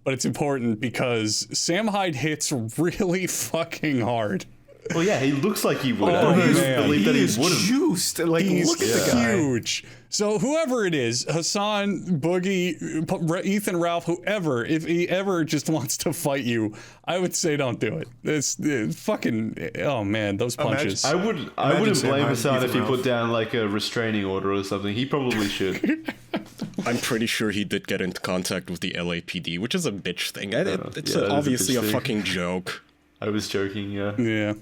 But it's important because Sam Hyde hits really fucking hard. Well, yeah, he looks like he would. Oh, I just man. believe that he is wouldn't. juiced. Like, He's look at the guy. huge. So whoever it is, Hassan, Boogie, Ethan Ralph, whoever, if he ever just wants to fight you, I would say don't do it. It's fucking, oh man, those punches. I wouldn't blame Sam Hyde, Hassan if he Ethan put Ralph. down like a restraining order or something. He probably should. I'm pretty sure he did get into contact with the LAPD, which is a bitch thing. It's yeah, that is a obviously bitch a thing. fucking joke. I was joking, yeah. Yeah.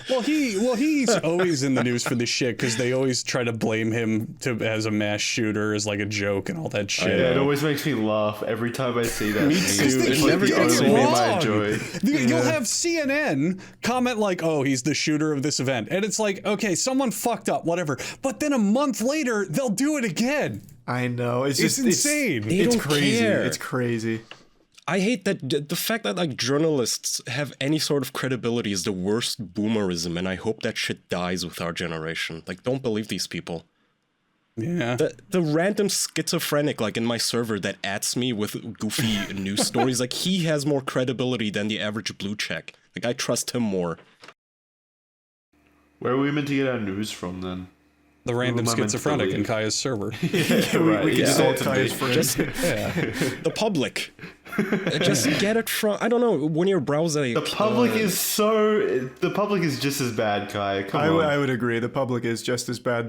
Well, he's always in the news for this shit because they always try to blame him as a mass shooter as like a joke and all that shit. Yeah, it always makes me laugh every time I see that. Me thing. too. It's It like never the gets only meme I wrong. enjoy. You'll have CNN comment like, "Oh, he's the shooter of this event," and it's like, okay, someone fucked up, whatever. But then a month later, they'll do it again. I know. It's just insane. They It's don't crazy. care. It's crazy. I hate that the fact that like journalists have any sort of credibility is the worst boomerism, and I hope that shit dies with our generation. Like, don't believe these people. Yeah. The random schizophrenic like in my server that adds me with goofy news stories, like he has more credibility than the average blue check. Like I trust him more. Where are we meant to get our news from then? The random Who am I meant to schizophrenic in believe? Kaya's server. Right, We yeah. can salt Yeah. Kaya's friend. Just the public. Just get it from I don't know when you're browsing. The public is just as bad, Kai. Come on. I would agree. The public is just as bad.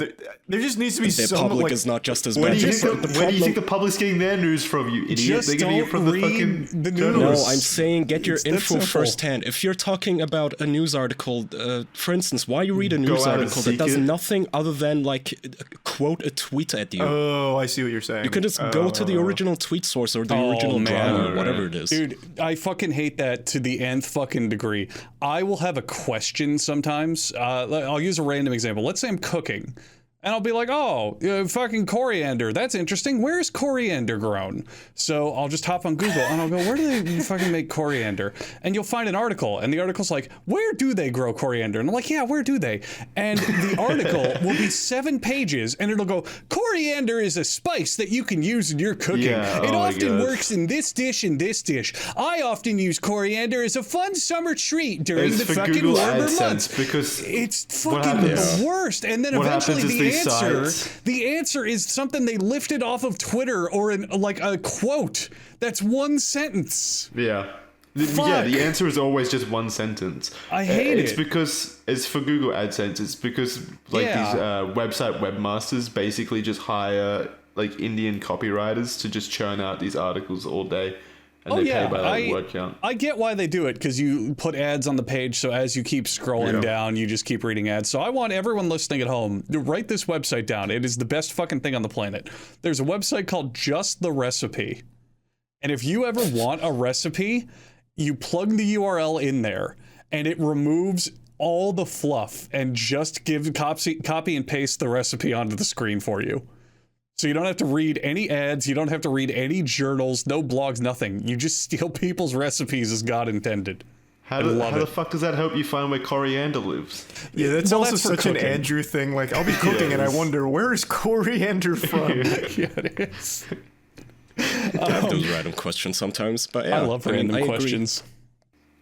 There just needs to be the some public like, is not just as Where bad. do you Just think the where do you think problem- the public's getting their news from, you idiot? Just They're getting it don't from the read fucking the news. No, journalists. I'm saying get your It's that info simple. firsthand. If you're talking about a news article, for instance, why you read a news out and article that seek does it. nothing other than like quote a tweet at you? Oh, I see what you're saying. You can just go to the original tweet source or the original drama or whatever it is. Dude, I fucking hate that to the nth fucking degree. I will have a question sometimes. I'll use a random example. Let's say I'm cooking. And I'll be like, oh, fucking coriander. That's interesting. Where is coriander grown? So I'll just hop on Google and I'll go, where do they fucking make coriander? And you'll find an article. And the article's like, where do they grow coriander? And I'm like, yeah, where do they? And the article will be 7 pages and it'll go, coriander is a spice that you can use in your cooking. Yeah, It oh my often God. works in this dish and this dish. I often use coriander as a fun summer treat during It's the for fucking Google warmer AdSense months. because It's what fucking happens- the worst. And then what eventually happens is the these sites- answer is something they lifted off of Twitter or like a quote. That's one sentence. Yeah. Yeah, Fuck. the answer is always just one sentence. I hate it's it. because it's for Google AdSense. It's because like Yeah. these website webmasters basically just hire like Indian copywriters to just churn out these articles all day, and they pay by like word count. I get why they do it because you put ads on the page, so as you keep scrolling Yeah. down, you just keep reading ads. So I want everyone listening at home to write this website down. It is the best fucking thing on the planet. There's a website called Just the Recipe, and if you ever want a recipe, you plug the URL in there, and it removes all the fluff and just gives copy and paste the recipe onto the screen for you. So you don't have to read any ads, you don't have to read any journals, no blogs, nothing. You just steal people's recipes as God intended. How I the love it. fuck does that help you find where coriander lives? Yeah, that's Well, also that's for such an cooking. Andrew thing. Like, I'll be cooking and I wonder, where is coriander from? Yeah, it is. I have those random questions sometimes, but yeah, I love mean, random I agree. questions.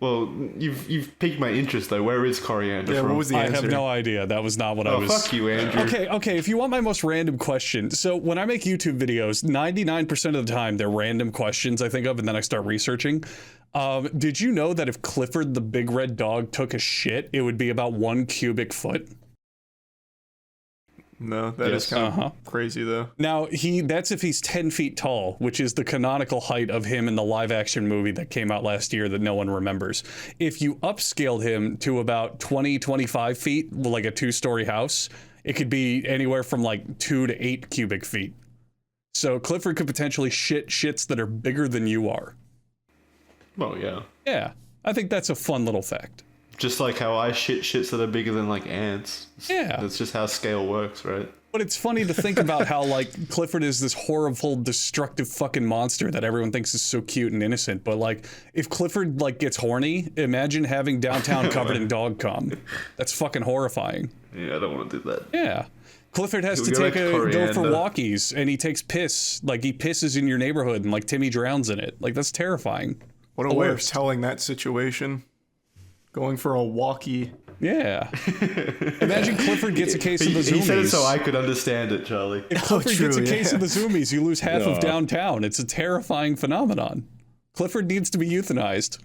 Well, you've piqued my interest though. Where is coriander Yeah, from? what was the I answer? have no idea. That was not what I Oh, was. fuck you, Andrew. Okay. If you want my most random question, so when I make YouTube videos, 99% of the time they're random questions I think of, and then I start researching. Did you know that if Clifford the big red dog took a shit, it would be about 1 cubic foot? No, that is Yes. kind of crazy though. Now, that's if he's 10 feet tall, which is the canonical height of him in the live-action movie that came out last year that no one remembers. If you upscaled him to about 20, 25 feet, like a 2-story house, it could be anywhere from like 2 to 8 cubic feet. So Clifford could potentially shits that are bigger than you are. Well, yeah. Yeah, I think that's a fun little fact. Just like how I shits that are bigger than like ants. Yeah. That's just how scale works, right? But it's funny to think about how, like, Clifford is this horrible, destructive fucking monster that everyone thinks is so cute and innocent. But, like, if Clifford, like, gets horny, imagine having downtown covered in dog cum. That's fucking horrifying. Yeah, I don't want to do that. Yeah. Clifford has to You'll take get go for coriander. walkies, and he takes piss. Like, he pisses in your neighborhood, and, like, Timmy drowns in it. Like, that's terrifying. What a The way of worst. telling that situation. Going for a walkie. Yeah. Imagine Clifford gets a case of the zoomies. He said it so I could understand it, Charlie. If Clifford true, gets a case yeah. of the zoomies, you lose half of No. downtown. It's a terrifying phenomenon. Clifford needs to be euthanized.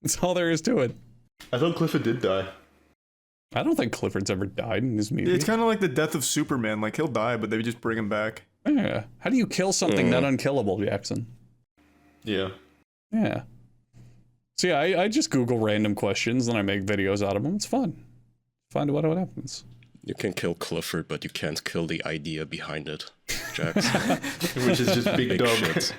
That's all there is to it. I thought Clifford did die. I don't think Clifford's ever died in his movie. It's kind of like the death of Superman. Like, he'll die, but they just bring him back. Yeah. How do you kill something that unkillable, Jackson? Yeah. Yeah. So yeah, I just Google random questions and I make videos out of them. It's fun. Find out what happens. You can kill Clifford, but you can't kill the idea behind it, Jax. Which is just big, Big dog. shit.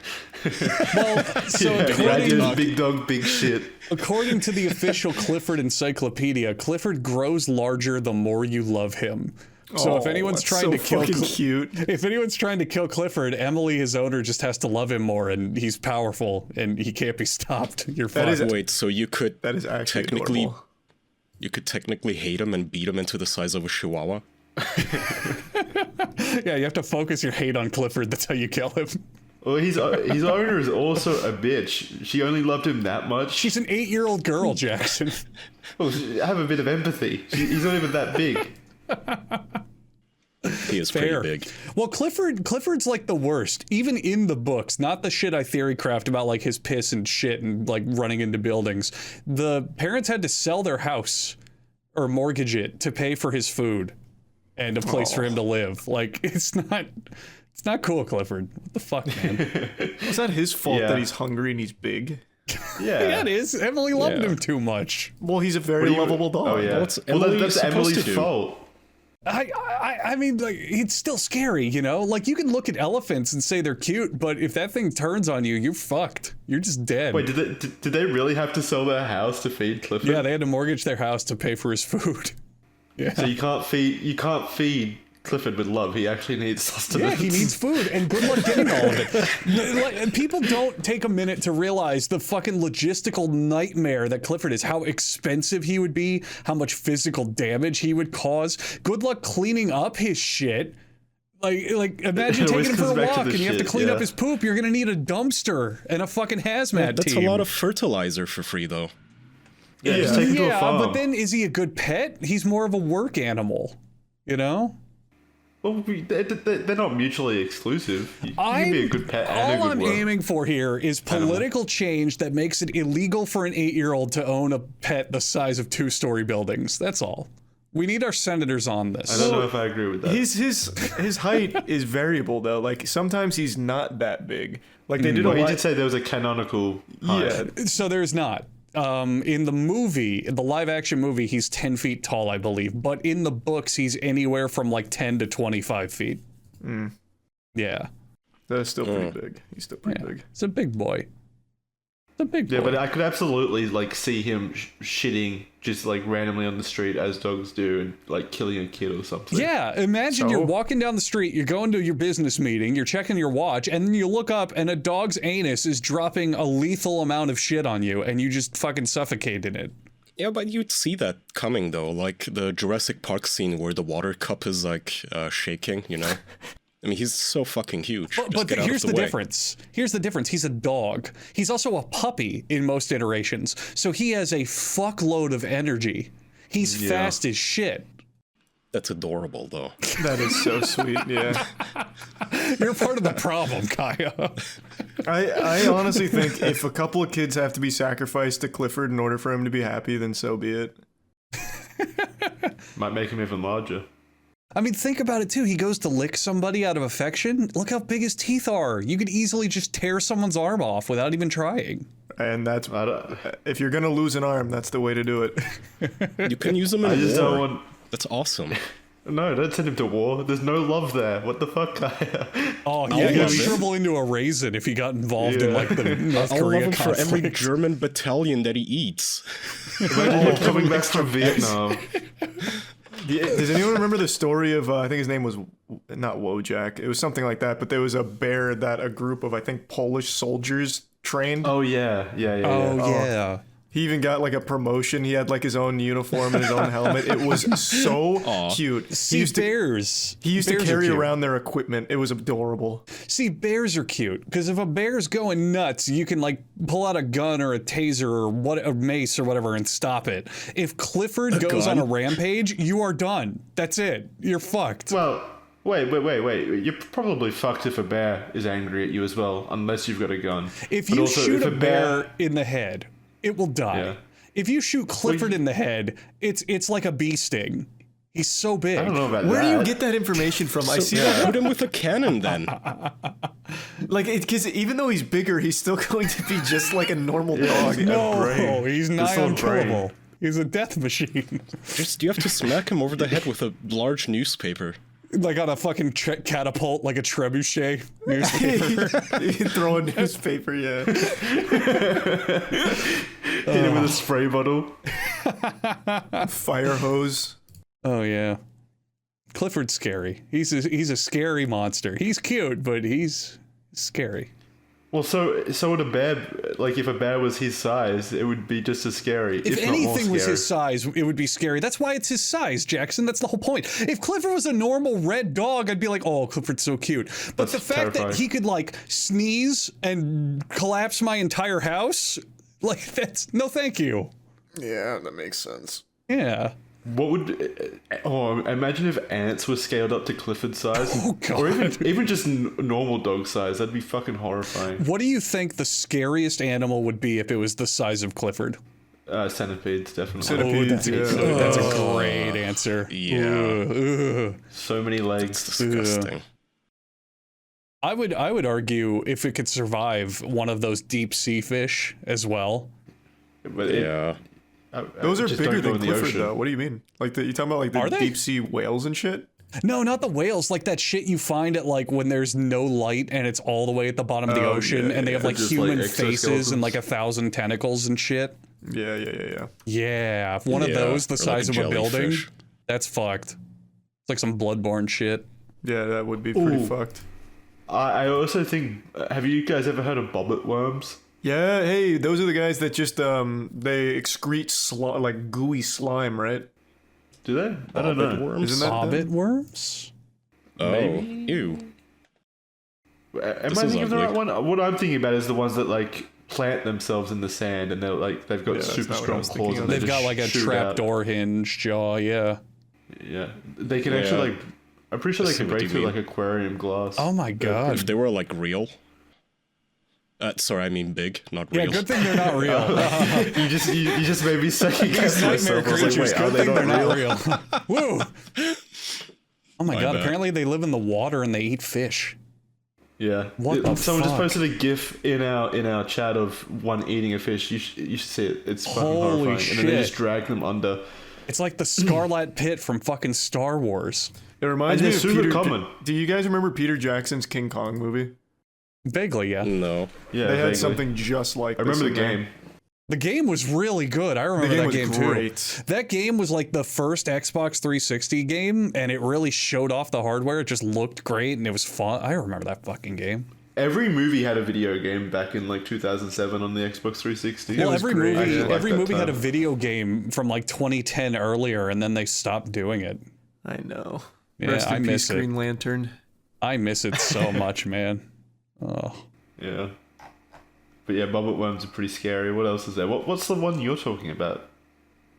Well, so Yeah, the idea according, is big dog, big shit. according to the official Clifford encyclopedia, Clifford grows larger the more you love him. So if Oh, anyone's that's trying so to kill fucking cute. If anyone's trying to kill Clifford, Emily, his owner, just has to love him more, and he's powerful, and he can't be stopped. You're That fucked. is- Wait, so you could That is actually technically adorable. you could technically hate him and beat him into the size of a chihuahua? Yeah, you have to focus your hate on Clifford. That's how you kill him. Well, his owner is also a bitch. She only loved him that much. She's an 8-year-old girl, Jackson. Well, have a bit of empathy. He's not even that big. He is Fair. pretty big. Well, Clifford's like the worst, even in the books. Not the shit I theory craft about like his piss and shit and like running into buildings. The parents had to sell their house or mortgage it to pay for his food and a place for him to live. Like it's not cool, Clifford. What the fuck, man? Was that his fault Yeah. that he's hungry and he's big? Yeah. Yeah, it is. Emily loved Yeah. him too much. Well, he's a very What do you- lovable dog. Oh yeah. What's Well, Emily that's supposed Emily's to do? fault. I mean, like, it's still scary, you know? Like, you can look at elephants and say they're cute, but if that thing turns on you, you're fucked. You're just dead. Wait, did they really have to sell their house to feed Clifford? Yeah, they had to mortgage their house to pay for his food. Yeah. So you can't feed Clifford with love. He actually needs sustenance. Yeah, he needs food, and good luck getting all of it. Like, and people don't take a minute to realize the fucking logistical nightmare that Clifford is, how expensive he would be, how much physical damage he would cause. Good luck cleaning up his shit. Like imagine It always taking him for comes a back to walk the and you have to shit, clean yeah. up his poop. You're gonna need a dumpster and a fucking hazmat That's team. a lot of fertilizer for free, though. Yeah, just take him to a Yeah, farm. but then is he a good pet? He's more of a work animal, you know? Well, they're not mutually exclusive. You can be a good pet and a All good I'm work. aiming for here is political change that makes it illegal for an 8-year-old to own a pet the size of 2-story buildings. That's all. We need our senators on this. I don't know if I agree with that. His height is variable though. Like sometimes he's not that big. Like they did Well, a he lot. did say there was a canonical height. Yeah, So there's not. In the movie, the live action movie, he's 10 feet tall, I believe. But in the books, he's anywhere from like 10 to 25 feet. Yeah. that's still pretty big. He's still pretty Yeah. big. It's a big boy. It's a big boy. Yeah, but I could absolutely like see him shitting just like randomly on the street as dogs do, and like killing a kid or something. Yeah, imagine So? you're walking down the street, you're going to your business meeting, you're checking your watch, and then you look up and a dog's anus is dropping a lethal amount of shit on you, and you just fucking suffocate in it. Yeah, but you'd see that coming, though. Like the Jurassic Park scene where the water cup is, like, shaking, you know? I mean, he's so fucking huge. But here's the difference. Here's the difference. He's a dog. He's also a puppy in most iterations. So he has a fuckload of energy. He's fast as shit. That's adorable, though. That is so sweet, yeah. You're part of the problem, Kaya. I honestly think if a couple of kids have to be sacrificed to Clifford in order for him to be happy, then so be it. Might make him even larger. I mean, think about it, too. He goes to lick somebody out of affection. Look how big his teeth are. You could easily just tear someone's arm off without even trying. And that's, if you're going to lose an arm, that's the way to do it. You can use them in war. Don't want... That's awesome. No, don't send him to war. There's no love there. What the fuck, Kaya? Oh, yeah, he'd shrivel into a raisin if he got involved in, like, the North I'll Korea love him conflict. for every German battalion that he eats. Imagine him coming back from Vietnam. Does anyone remember the story of, I think his name was, not Wojak, it was something like that, but there was a bear that a group of, I think, Polish soldiers trained. Oh, yeah. Yeah. He even got like a promotion. He had like his own uniform and his own helmet. It was so cute. See, He used to carry around their equipment. It was adorable. See, bears are cute because if a bear's going nuts, you can like pull out a gun or a taser or a mace or whatever and stop it. If Clifford goes on a rampage, you are done. That's it. You're fucked. Well, wait. You're probably fucked if a bear is angry at you as well, unless you've got a gun. If you shoot a bear in the head, it will die. Yeah. If you shoot Clifford in the head, it's like a bee sting. He's so big. I don't know about that. Where do you get that information from? I see Shoot him with a cannon then. like because even though he's bigger, he's still going to be just like a normal dog. No, he's nigh still a unkillable. brain. He's a death machine. You have to smack him over the head with a large newspaper. Like on a fucking catapult, like a trebuchet newspaper. You can throw a newspaper, yeah. Hit him with a spray bottle. Fire hose. Oh yeah, Clifford's scary. He's a scary monster. He's cute, but he's scary. Well, so would a bear, like if a bear was his size, it would be just as scary. If anything was his size, it would be scary. That's why it's his size, Jackson. That's the whole point. If Clifford was a normal red dog, I'd be like, oh, Clifford's so cute. But That's the fact terrifying. that he could like sneeze and collapse my entire house, like that's no thank you. Yeah, that makes sense. Yeah. What would... Oh, imagine if ants were scaled up to Clifford's size. Oh, God. Or even just normal dog size. That'd be fucking horrifying. What do you think the scariest animal would be if it was the size of Clifford? Centipedes, definitely. Centipedes, That's a great answer. Yeah. So many legs. Disgusting. I would argue if it could survive one of those deep sea fish as well. But Those are just bigger don't go than in the Clifford, ocean. though. What do you mean? Like you talking about like Are the they? deep sea whales and shit? No, not the whales. Like that shit you find at like when there's no light and it's all the way at the bottom of the ocean and they have like Just, human like, faces and exoskeletons. like 1,000 tentacles and shit. Yeah. Yeah, if one of those the or like size a of a building, jellyfish. that's fucked. It's like some bloodborne shit. Yeah, that would be pretty Ooh. fucked. I also think... have you guys ever heard of bobbit worms? Yeah, hey, those are the guys that just they excrete like gooey slime, right? Do they? I don't know. Worms? Isn't that Hobbit worms? Oh, Maybe? ew. Am I is thinking of the right ugly. one? What I'm thinking about is the ones that like plant themselves in the sand and they're like they've got Yeah, that's super not what I strong was thinking claws of. and they They've just got like a shoot trap out. door hinge jaw, yeah. Yeah, they can Yeah. actually like. I'm pretty sure I they see can what break you through mean. like aquarium glass. Oh my god. If they were like real. Sorry, I mean big, not Yeah, real. good thing they're not real. you just made me second guess Nightmare myself. I was like, creatures. wait, are Good they thing they're not not real? real. Woo! Oh my god! bad. Apparently they live in the water and they eat fish. Yeah. What the Someone just fuck? posted a GIF in our chat of one eating a fish. You should see it. It's fucking Holy horrifying. And then they shit. just drag them under. It's like the Scarlet Pit from fucking Star Wars. It reminds And me they're of super Peter. common. Do you guys remember Peter Jackson's King Kong movie? Vaguely, yeah. No. Yeah, They had vaguely. something just like. I remember the this in there. game. The game was really good. I remember The that game game was too. great. That game was like the first Xbox 360 game, and it really showed off the hardware. It just looked great, and it was fun. I remember that fucking game. Every movie had a video game back in like 2007 on the Xbox 360. Well, was every great. I movie, just liked every that movie had a time. video game from like 2010 earlier, and then they stopped doing it. I know. Yeah, Rest in I peace, miss it. Green Lantern. I miss it so much, man. Oh. Yeah. But yeah, bubblet worms are pretty scary. What else is there? What's the one you're talking about,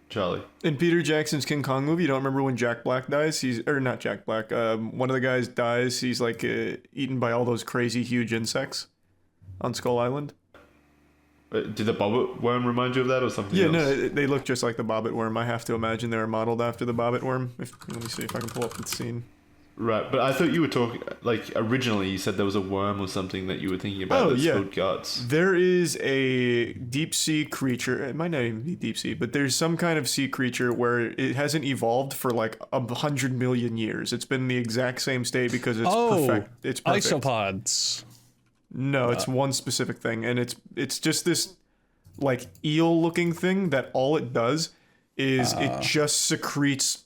Charlie? In Peter Jackson's King Kong movie, you don't remember when Jack Black dies? Not Jack Black. One of the guys dies. He's like eaten by all those crazy huge insects on Skull Island. Did the bobbit worm remind you of that or something else? No, they look just like the bobbit worm. I have to imagine they were modeled after the bobbit worm. Let me see if I can pull up the scene. Right, but I thought you were talking, like, originally you said there was a worm or something that you were thinking about that spilled guts. There is a deep sea creature. It might not even be deep sea, but there's some kind of sea creature where it hasn't evolved for like 100 million years. It's been in the exact same state because it's perfect. It's perfect. Isopods. No, it's one specific thing, and it's just this like eel-looking thing that all it does is it just secretes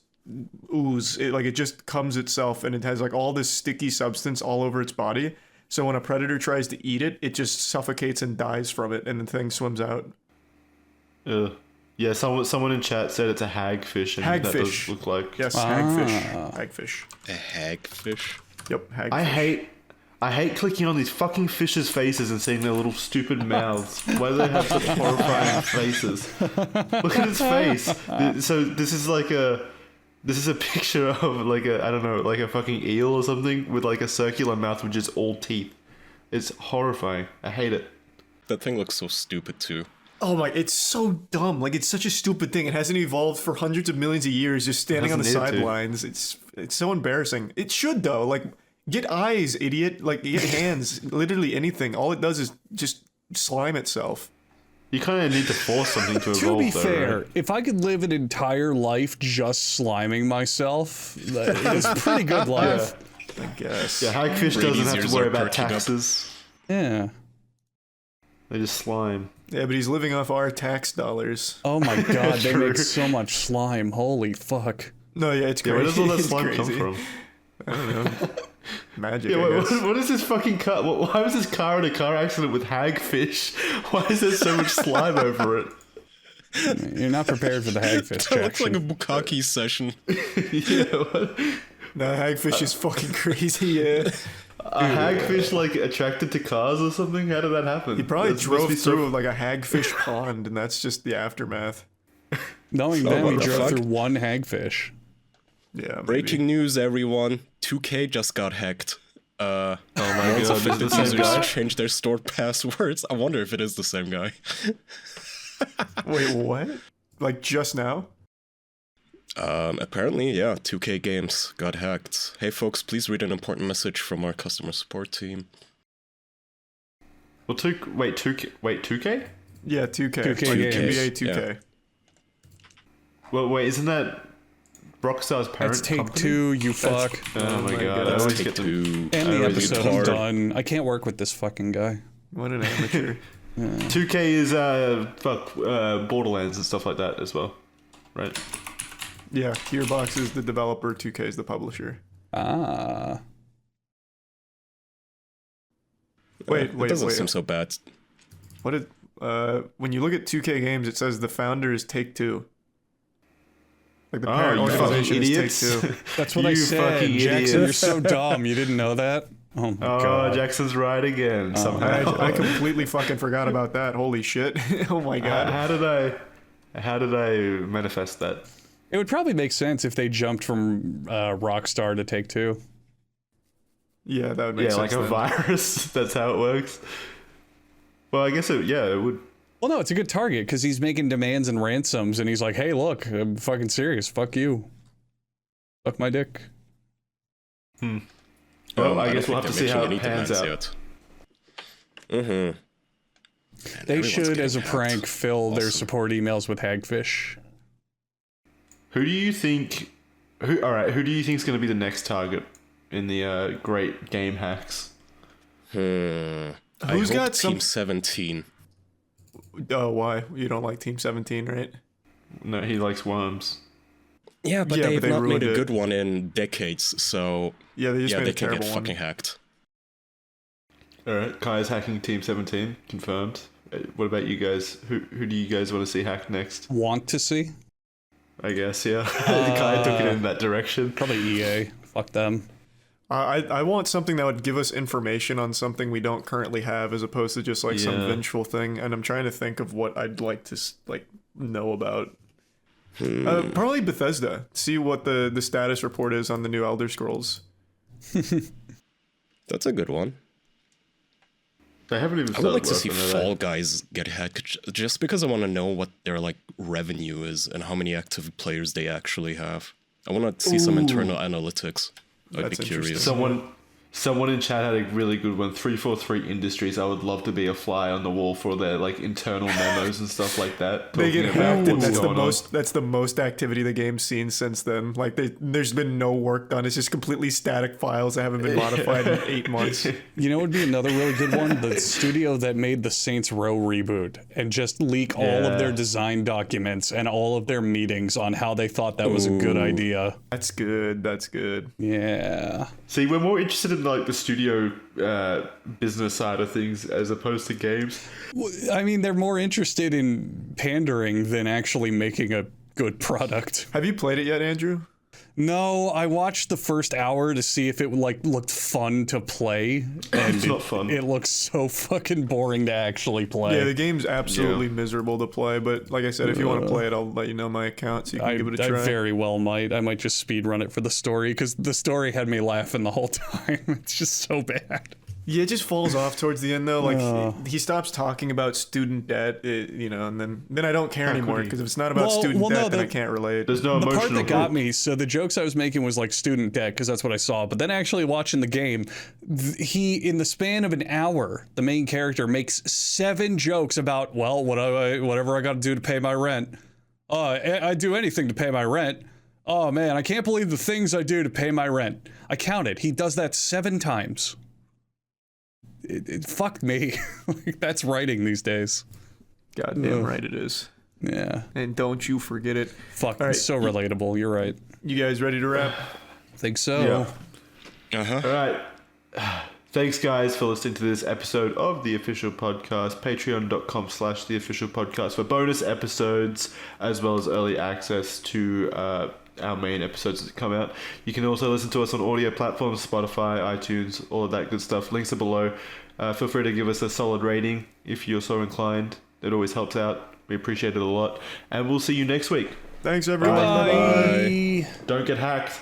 ooze. It just comes itself, and it has like all this sticky substance all over its body. So when a predator tries to eat it, it just suffocates and dies from it, and the thing swims out. Yeah, someone in chat said it's a hagfish, and that Hagfish. does look like Hagfish. A hagfish? Yep, hagfish. I hate clicking on these fucking fish's faces and seeing their little stupid mouths. Why do they have such horrifying faces? Look at his face. So this is a picture of like a fucking eel or something with like a circular mouth with just all teeth. It's horrifying. I hate it. That thing looks so stupid too. Oh my, it's so dumb. Like, it's such a stupid thing. It hasn't evolved for hundreds of millions of years, just standing on the sidelines. It's so embarrassing. It should, though. Like, get eyes, idiot. Like, get hands. Literally anything. All it does is just slime itself. You kind of need to force something to evolve, To be though, fair, right? if I could live an entire life just sliming myself, it's a pretty good life. I guess. Yeah, hagfish doesn't have ears to worry are about perking up. taxes. Yeah. They just slime. Yeah, but he's living off our tax dollars. Oh my god, they True. make so much slime. Holy fuck. No, yeah, it's Yeah, crazy. where does all that It's slime come crazy. from? I don't know. Magic, Yeah, I guess. what is this fucking car? Why was this car in a car accident with hagfish? Why is there so much slime over it? You're not prepared for the hagfish, That looks like a Jackson. bukkake session. Yeah, what? No, hagfish is fucking crazy, yeah. A hagfish like attracted to cars or something? How did that happen? He probably That's supposed to drove be so- through like a hagfish pond, and that's just the aftermath. Knowing Oh, them, he what the drove fuck? through one hagfish. Yeah, maybe. Breaking news, everyone. 2K just got hacked. Oh my Lots god, of this is the same users guy? change their stored passwords. I wonder if it is the same guy. Wait, what? Like just now? Apparently, yeah, 2K Games got hacked. Hey folks, please read an important message from our customer support team. Well, 2K? Yeah, 2K. 2K Like games. NBA 2K. Yeah. Well, wait, isn't that Rockstar's parent That's take company? two, you fuck. Oh my god, I God. always Take get them. two. And I the always get episode is hard. done. I can't work with this fucking guy. What an amateur. 2K is Borderlands and stuff like that as well, right? Yeah, Gearbox is the developer, 2K is the publisher. Ah. Wait, It doesn't wait. seem so bad. What did when you look at 2K Games, it says the founder is Take-Two. Like the parent you fucking organization is idiots! Take-Two. That's what I You said. fucking Jackson, idiots. you're so dumb. You didn't know that? Oh my Oh, god. Jackson's right again somehow. I completely fucking forgot about that. Holy shit. Oh my god. How did I manifest that? It would probably make sense if they jumped from Rockstar to Take Two. Yeah, that would make Yeah, sense. like a then. virus. That's how it works. Well, I guess it would. Well, no, it's a good target because he's making demands and ransoms, and he's like, "Hey, look, I'm fucking serious. Fuck you. Fuck my dick." Well, I guess we'll have to see how it pans out. Mm-hmm. They should, as a prank, fill their support emails with hagfish. Who do you think? Who do you think is going to be the next target in the great game hacks? Who's I got hope some- Team 17. Oh, why? You don't like Team 17, right? No, he likes worms. Yeah, but Yeah, they've but they not made ruined a it. good one in decades, so Yeah, they just yeah, made they a can get terrible one. fucking hacked. All right, Kai's hacking Team 17, confirmed. What about you guys? Who do you guys want to see hacked next? Want to see? I guess, yeah. Kai took it in that direction. Probably EA. Fuck them. I want something that would give us information on something we don't currently have, as opposed to just like some Yeah. vengeful thing. And I'm trying to think of what I'd like to like know about. Probably Bethesda. See what the status report is on the new Elder Scrolls. That's a good one. They haven't even I started would like to see working on Fall it. Guys get hacked just because I want to know what their like revenue is and how many active players they actually have. I want to see some internal analytics. I'd That's be curious. interesting. Someone in chat had a really good one. 343 Industries. I would love to be a fly on the wall for their like internal memos and stuff like that. They get talking about hacked, and what's that's the going on. most. That's the most activity the game's seen since then. Like there's been no work done. It's just completely static files that haven't been modified in 8 months. You know what would be another really good one? The studio that made the Saints Row reboot and just leak all of their design documents and all of their meetings on how they thought that was a good idea. That's good. That's good. Yeah. See, we're more interested in like the studio business side of things as opposed to games. I mean, they're more interested in pandering than actually making a good product. Have you played it yet, Andrew? No, I watched the first hour to see if it like looked fun to play, and It's not fun. It looks so fucking boring to actually play. Yeah, the game's absolutely miserable to play. But like I said, if you want to play it, I'll let you know my account so you can give it a try. I very well might. I might just speed run it for the story because the story had me laughing the whole time. It's just so bad. Yeah, it just falls off towards the end though. Like he stops talking about student debt, and then I don't care anymore could he? because if it's not about student debt, then I the- can't relate. There's no The emotional part that got hook. me, so the jokes I was making was like student debt because that's what I saw. But then actually watching the game, he in the span of an hour, the main character makes 7 jokes about whatever I got to do to pay my rent. I do anything to pay my rent. Oh man, I can't believe the things I do to pay my rent. I counted. He does that 7 times. It fucked me. Like, that's writing these days. Goddamn right it is. Yeah. And don't you forget it. Fuck. All right. It's so relatable. You're right. You guys ready to wrap? Think so. Yeah. Uh-huh. All right. Thanks, guys, for listening to this episode of The Official Podcast. Patreon.com/The Official Podcast for bonus episodes, as well as early access to our main episodes that come out. You can also listen to us on audio platforms, Spotify, iTunes, all of that good stuff. Links are below. Feel free to give us a solid rating if you're so inclined. It always helps out. We appreciate it a lot. And we'll see you next week. Thanks everyone. Bye. Don't get hacked.